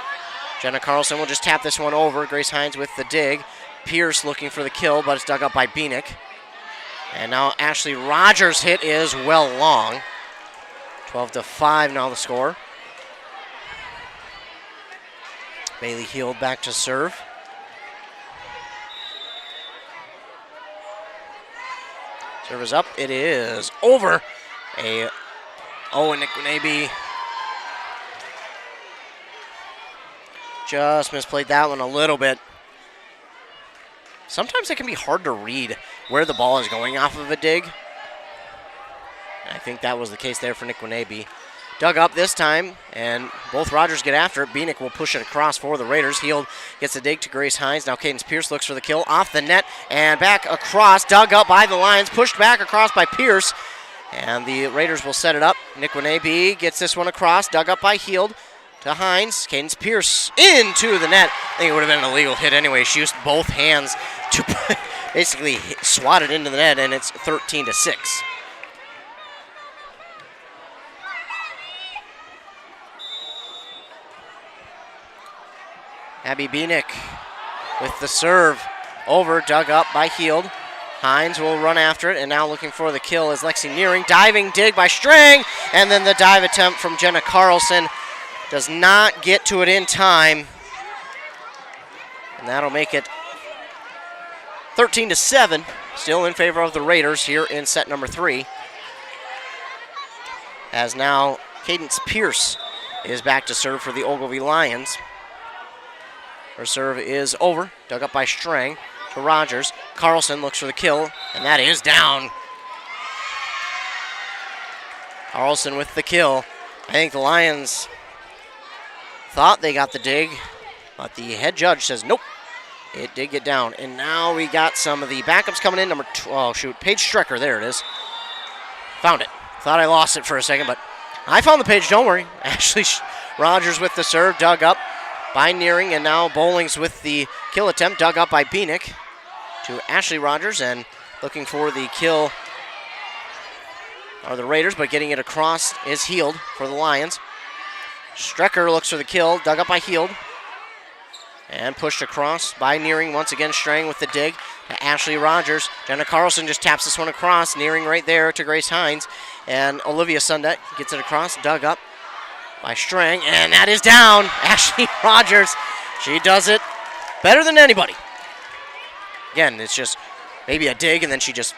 Jenna Carlson will just tap this one over. Grace Hines with the dig. Pierce looking for the kill, but it's dug up by Beanick. And now Ashley Rogers' hit is well long. 12-5 now the score. Bailey Heald back to serve. Serve is up. It is over. And Niquinabe just misplayed that one a little bit. Sometimes it can be hard to read where the ball is going off of a dig. I think that was the case there for Niquinabe. Dug up this time, and both Rogers get after it. Beanick will push it across for the Raiders. Heald gets a dig to Grace Hines. Now Cadence Pierce looks for the kill. Off the net and back across. Dug up by the Lions. Pushed back across by Pierce. And the Raiders will set it up. Niquinabe gets this one across. Dug up by Heald to Hines. Cadence Pierce into the net. I think it would have been an illegal hit anyway. She used both hands to basically swat it into the net, and it's 13-6. Abby Beanick with the serve over, dug up by Heald. Hines will run after it, and now looking for the kill is Lexi Nearing. Diving dig by Strang, and then the dive attempt from Jenna Carlson does not get to it in time. And that'll make it 13-7, still in favor of the Raiders here in set number 3. As now Cadence Pierce is back to serve for the Ogilvie Lions. Her serve is over, dug up by Strang to Rogers. Carlson looks for the kill, and that is down. Carlson with the kill. I think the Lions thought they got the dig, but the head judge says nope. It did get down, and now we got some of the backups coming in. Paige Strecker, there it is. Found it. Thought I lost it for a second, but I found the page, don't worry. Ashley Rogers with the serve, dug up by Nearing, and now Bowlings with the kill attempt, dug up by Beanick to Ashley Rogers, and looking for the kill are the Raiders, but getting it across is Heald for the Lions. Strecker looks for the kill, dug up by Heald, and pushed across by Nearing. Once again, Strang with the dig to Ashley Rogers. Jenna Carlson just taps this one across, Nearing right there to Grace Hines, and Olivia Sundet gets it across, dug up by Strang, and that is down. Ashley Rogers, she does it better than anybody. Again, it's just maybe a dig, and then she just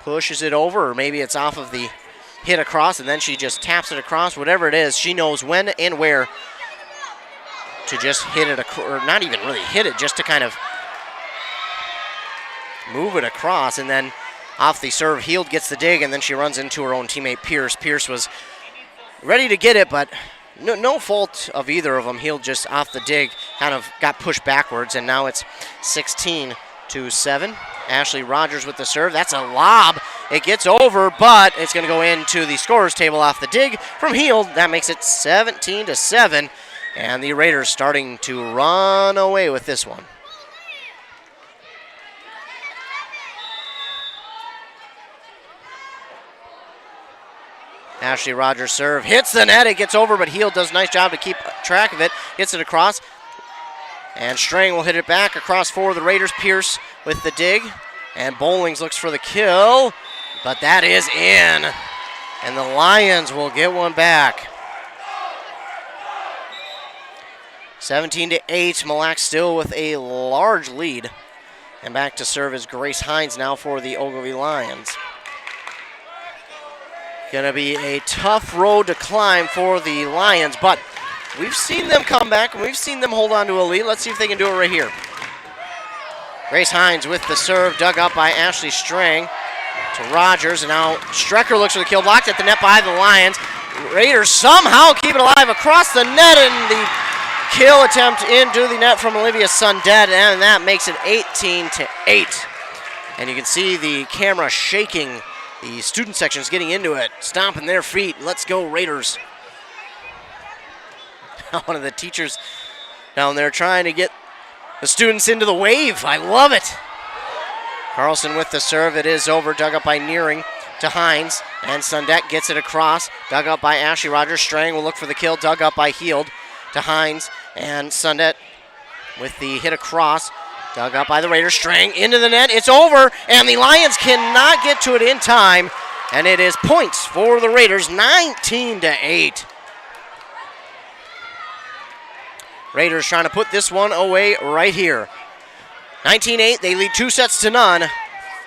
pushes it over, or maybe it's off of the hit across, and then she just taps it across. Whatever it is, she knows when and where to just hit it, or not even really hit it, just to kind of move it across, and then off the serve, Heald gets the dig, and then she runs into her own teammate Pierce. Pierce was ready to get it, but no fault of either of them. Heald just off the dig kind of got pushed backwards, and now it's 16-7. Ashley Rogers with the serve. That's a lob. It gets over, but it's going to go into the scorer's table off the dig from Heald. That makes it 17-7, and the Raiders starting to run away with this one. Ashley Rogers serve hits the net. It gets over, but Heald does a nice job to keep track of it. Gets it across, and Strang will hit it back across for the Raiders. Pierce with the dig, and Bowlings looks for the kill, but that is in, and the Lions will get one back. 17-8. Mille Lacs still with a large lead. And back to serve is Grace Hines now for the Ogilvie Lions. Gonna be a tough road to climb for the Lions, but we've seen them come back and we've seen them hold on to a lead. Let's see if they can do it right here. Grace Hines with the serve, dug up by Ashley Strang to Rogers, and now Strecker looks for the kill, blocked at the net by the Lions. Raiders somehow keep it alive across the net, and the kill attempt into the net from Olivia Sundet, and that makes it 18-8. And you can see the camera shaking. The student section's getting into it, stomping their feet. Let's go Raiders. One of the teachers down there trying to get the students into the wave. I love it. Carlson with the serve. It is over. Dug up by Nearing to Hines. And Sundet gets it across. Dug up by Ashley Rogers. Strang will look for the kill. Dug up by Heald to Hines. And Sundet with the hit across. Dug up by the Raiders. Strang into the net. It's over. And the Lions cannot get to it in time. And it is points for the Raiders. 19-8. Raiders trying to put this one away right here. 19-8, they lead 2-0.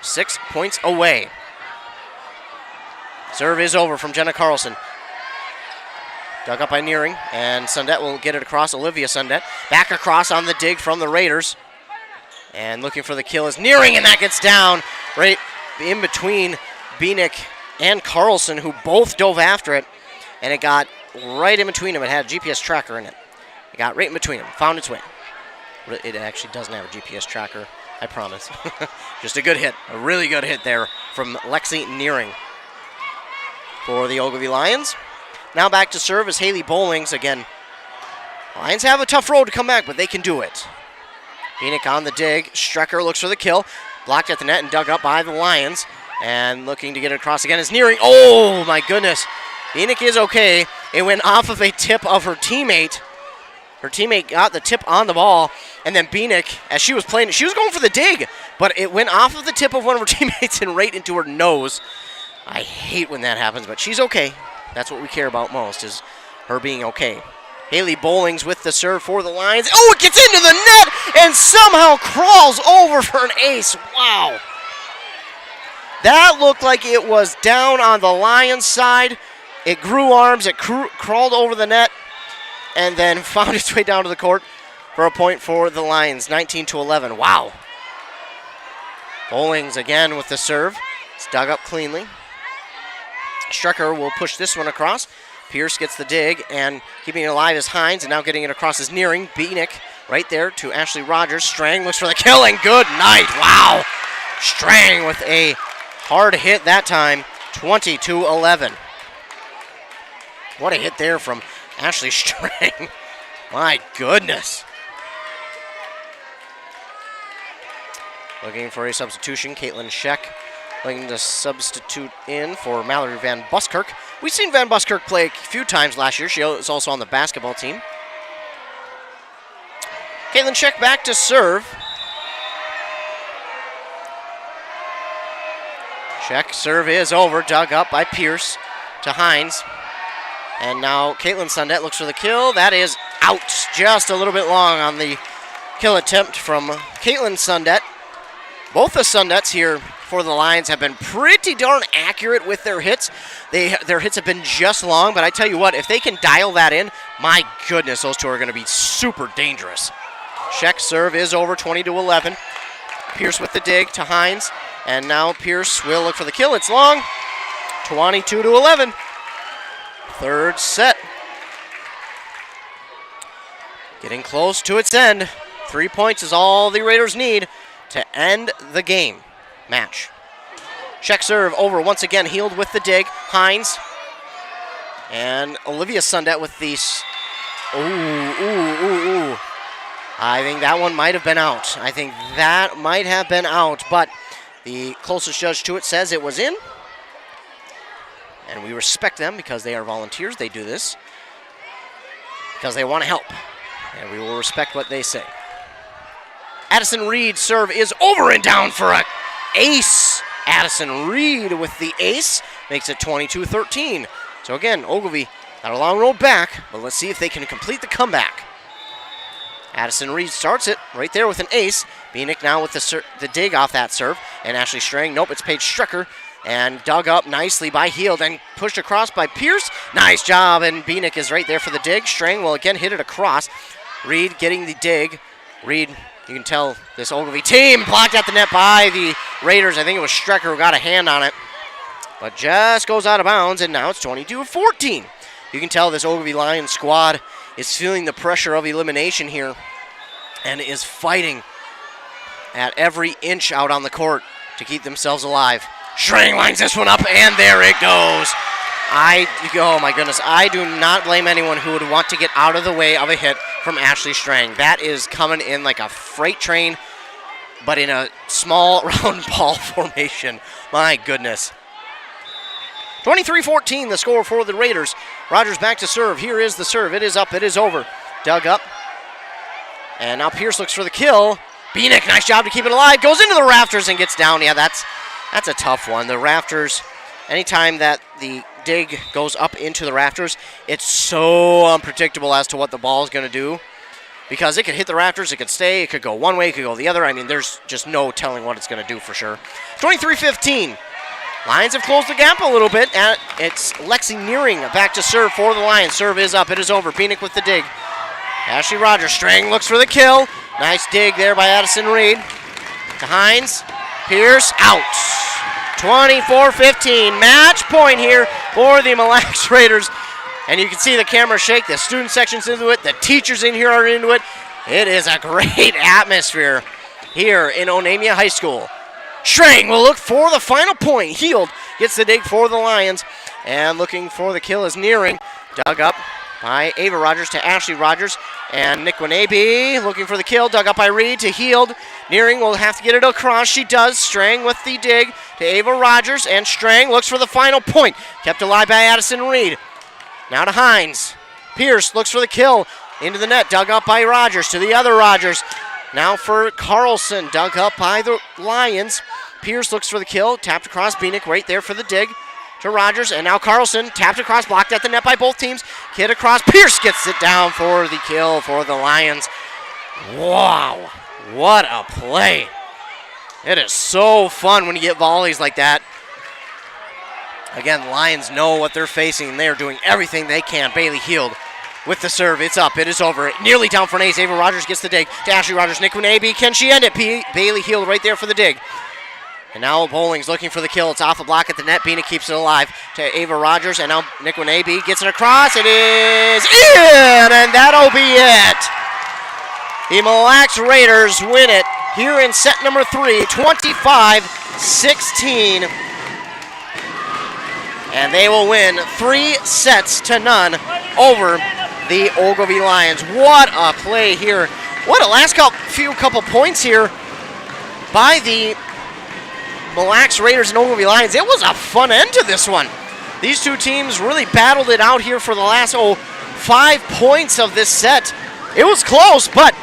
6 points away. Serve is over from Jenna Carlson. Dug up by Nearing, and Sundet will get it across. Olivia Sundet back across on the dig from the Raiders. And looking for the kill is Nearing, and that gets down right in between Beanick and Carlson, who both dove after it. And it got right in between them. It had a GPS tracker in it. It got right in between them, found its way. It actually doesn't have a GPS tracker, I promise. Just a good hit, a really good hit there from Lexi Nearing for the Ogilvie Lions. Now back to serve is Haley Bowlings again. Lions have a tough road to come back, but they can do it. Beanick on the dig. Strecker looks for the kill. Blocked at the net and dug up by the Lions. And looking to get it across again is Nearing. Oh, my goodness. Beanick is okay. It went off of a tip of her teammate. Her teammate got the tip on the ball, and then Beanick, as she was playing it, she was going for the dig, but it went off of the tip of one of her teammates and right into her nose. I hate when that happens, but she's okay. That's what we care about most, is her being okay. Haley Bowlings with the serve for the Lions. Oh, it gets into the net and somehow crawls over for an ace. Wow. That looked like it was down on the Lions side. It grew arms, it crawled over the net, and then found its way down to the court for a point for the Lions, 19-11. Wow. Bowlings again with the serve. It's dug up cleanly. Strecker will push this one across. Pierce gets the dig, and keeping it alive is Hines, and now getting it across is Nearing. Beanick right there to Ashley Rogers. Strang looks for the kill, and good night. Wow. Strang with a hard hit that time, 20-11. What a hit there from Ashley Strang. My goodness. Looking for a substitution, Caitlin Scheck looking to substitute in for Mallory Van Buskirk. We've seen Van Buskirk play a few times last year. She was also on the basketball team. Caitlin Scheck back to serve. Scheck serve is over, dug up by Pierce to Hines. And now Caitlin Sundet looks for the kill. That is out. Just a little bit long on the kill attempt from Caitlin Sundet. Both the Sundets here for the Lions have been pretty darn accurate with their hits. Their hits have been just long, but I tell you what, if they can dial that in, my goodness, those two are going to be super dangerous. Scheck's serve is over, 20-11. Pierce with the dig to Hines. And now Pierce will look for the kill. It's long, 22-11. Third set. Getting close to its end. 3 points is all the Raiders need to end the game. Match. Check serve over once again. Heald with the dig. Hines. And Olivia Sundet with the... Ooh. I think that one might have been out. But the closest judge to it says it was in. And we respect them because they are volunteers. They do this because they want to help. And we will respect what they say. Addison Reed serve is over and down for an ace. Addison Reed with the ace makes it 22-13. So again, Ogilvie got a long road back, but let's see if they can complete the comeback. Addison Reed starts it right there with an ace. Bieniek now with the dig off that serve. And Ashley Strang, nope, it's Paige Strecker. And dug up nicely by Heald and pushed across by Pierce. Nice job, and Bieniek is right there for the dig. Strang will again hit it across. Reed getting the dig. Reed, you can tell this Ogilvie team blocked at the net by the Raiders. I think it was Strecker who got a hand on it. But just goes out of bounds, and now it's 22-14. You can tell this Ogilvie Lions squad is feeling the pressure of elimination here and is fighting at every inch out on the court to keep themselves alive. Strang lines this one up, and there it goes. Oh my goodness, I do not blame anyone who would want to get out of the way of a hit from Ashley Strang. That is coming in like a freight train, but in a small round ball formation. My goodness. 23-14, the score for the Raiders. Rogers back to serve. Here is the serve. It is up. It is over. Dug up. And now Pierce looks for the kill. Bieniek, nice job to keep it alive. Goes into the rafters and gets down. Yeah, that's a tough one. The rafters, anytime that the dig goes up into the rafters, it's so unpredictable as to what the ball is going to do. Because it could hit the rafters, it could stay, it could go one way, it could go the other. I mean, there's just no telling what it's going to do for sure. 23-15. Lions have closed the gap a little bit. And it's Lexi Nearing back to serve for the Lions. Serve is up. It is over. Bieniek with the dig. Ashley Rogers. Strang looks for the kill. Nice dig there by Addison Reed. To Hines. Pierce. Out. 24-15. Match point here for the Mille Lacs Raiders. And you can see the camera shake. The student section's into it. The teachers in here are into it. It is a great atmosphere here in Onamia High School. Strang will look for the final point. Heald gets the dig for the Lions. And looking for the kill is Nearing. Dug up by Ava Rogers to Ashley Rogers. And Nick Winabe looking for the kill. Dug up by Reed to Heald. Nearing will have to get it across. She does. Strang with the dig to Ava Rogers. And Strang looks for the final point. Kept alive by Addison Reed. Now to Hines. Pierce looks for the kill. Into the net. Dug up by Rogers to the other Rogers. Now for Carlson, dug up by the Lions. Pierce looks for the kill, tapped across. Bieniek right there for the dig to Rogers. And now Carlson, tapped across, blocked at the net by both teams. Hit across, Pierce gets it down for the kill for the Lions. Wow, what a play. It is so fun when you get volleys like that. Again, the Lions know what they're facing, and they are doing everything they can. Bailey Heald with the serve. It's up. It is over. Nearly down for an ace. Ava Rogers gets the dig to Ashley Rogers. Nick Winabe. Can she end it? Bailey Heald right there for the dig. And now Bowling's looking for the kill. It's off the block at the net. Bieniek keeps it alive to Ava Rogers. And now Nick Winabe gets it across. It is in! And that'll be it. The Mille Lacs Raiders win it here in set number 3, 25-16. And they will win 3-0 over the Ogilvie Lions. What a play here. What a last couple points here by the Mille Lacs Raiders and Ogilvie Lions. It was a fun end to this one. These two teams really battled it out here for the last 5 points of this set. It was close, but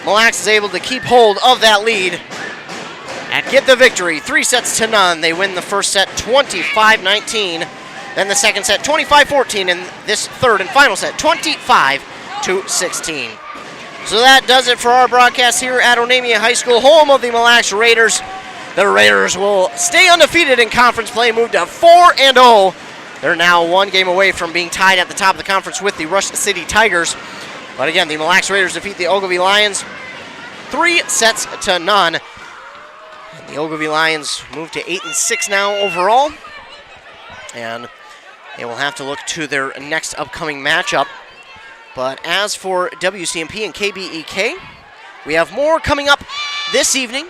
Mille Lacs is able to keep hold of that lead and get the victory. 3-0. They win the first set 25-19. Then the second set 25-14, and this third and final set 25-16. So that does it for our broadcast here at Onamia High School, home of the Mille Lacs Raiders. The Raiders will stay undefeated in conference play, move to 4-0. They're now one game away from being tied at the top of the conference with the Rush City Tigers. But again, the Mille Lacs Raiders defeat the Ogilvie Lions 3-0. And the Ogilvie Lions move to 8-6 now overall. And they will have to look to their next upcoming matchup. But as for WCMP and KBEK, we have more coming up this evening.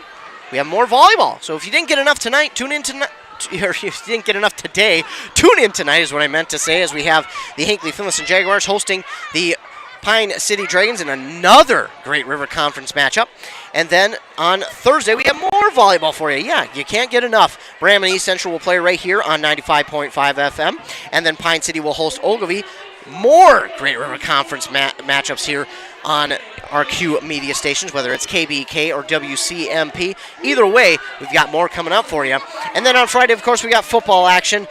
We have more volleyball. So if you didn't get enough tonight, tune in tonight. Or if you didn't get enough today, tune in tonight is what I meant to say, as we have the Hinckley Finlayson Jaguars hosting the Pine City Dragons in another Great River Conference matchup. And then on Thursday, we have more volleyball for you. Yeah, you can't get enough. Bram and East Central will play right here on 95.5 FM. And then Pine City will host Ogilvie. More Great River Conference matchups here on our Q media stations, whether it's KBK or WCMP. Either way, we've got more coming up for you. And then on Friday, of course, we got football action.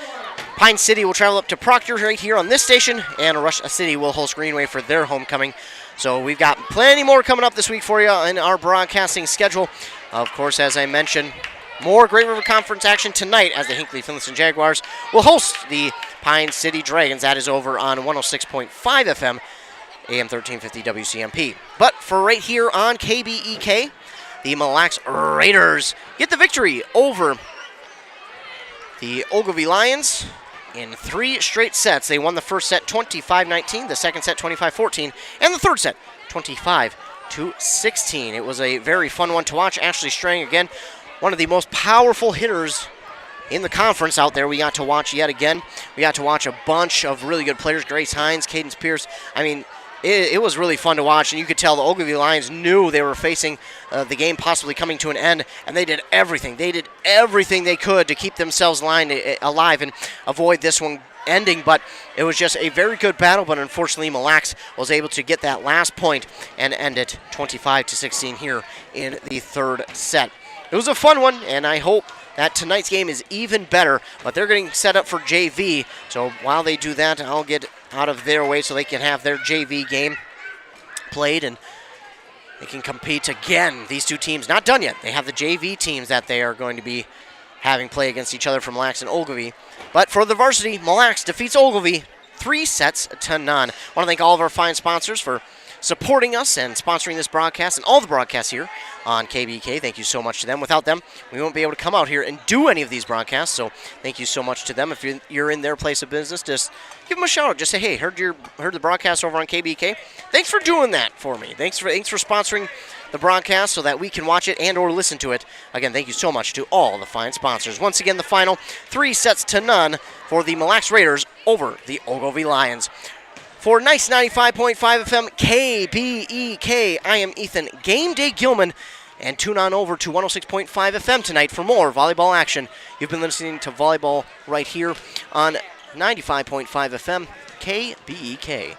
Pine City will travel up to Proctor right here on this station, and Rush City will host Greenway for their homecoming. So we've got plenty more coming up this week for you in our broadcasting schedule. Of course, as I mentioned, more Great River Conference action tonight as the Hinckley-Finlayson Jaguars will host the Pine City Dragons. That is over on 106.5 FM, AM 1350 WCMP. But for right here on KBEK, the Mille Lacs Raiders get the victory over the Ogilvie Lions in 3 straight sets. They won the first set 25-19, the second set 25-14, and the third set 25-16. It was a very fun one to watch. Ashley Strang, again, one of the most powerful hitters in the conference out there. We got to watch yet again. We got to watch a bunch of really good players. Grace Hines, Cadence Pierce. I mean, it was really fun to watch, and you could tell the Ogilvie Lions knew they were facing the game possibly coming to an end, and they did everything. They did everything they could to keep themselves alive and avoid this one ending, but it was just a very good battle, but unfortunately Mille Lacs was able to get that last point and end it 25-16 here in the third set. It was a fun one, and I hope that tonight's game is even better, but they're getting set up for JV, so while they do that, I'll get out of their way so they can have their JV game played and they can compete again. These two teams, not done yet. They have the JV teams that they are going to be having play against each other from Mille Lacs and Ogilvie. But for the varsity, Mille Lacs defeats Ogilvie 3-0. I want to thank all of our fine sponsors for supporting us and sponsoring this broadcast and all the broadcasts here on KBK. Thank you so much to them. Without them, we won't be able to come out here and do any of these broadcasts, so thank you so much to them. If you're in their place of business, just give them a shout out. Just say, hey, heard the broadcast over on KBK. Thanks for doing that for me. Thanks for sponsoring the broadcast so that we can watch it and or listen to it. Again, thank you so much to all the fine sponsors. Once again, the final 3-0 for the Mille Lacs Raiders over the Ogilvie Lions. For Nice 95.5 FM KBEK, I am Ethan Game Day Gilman, and tune on over to 106.5 FM tonight for more volleyball action. You've been listening to volleyball right here on 95.5 FM KBEK.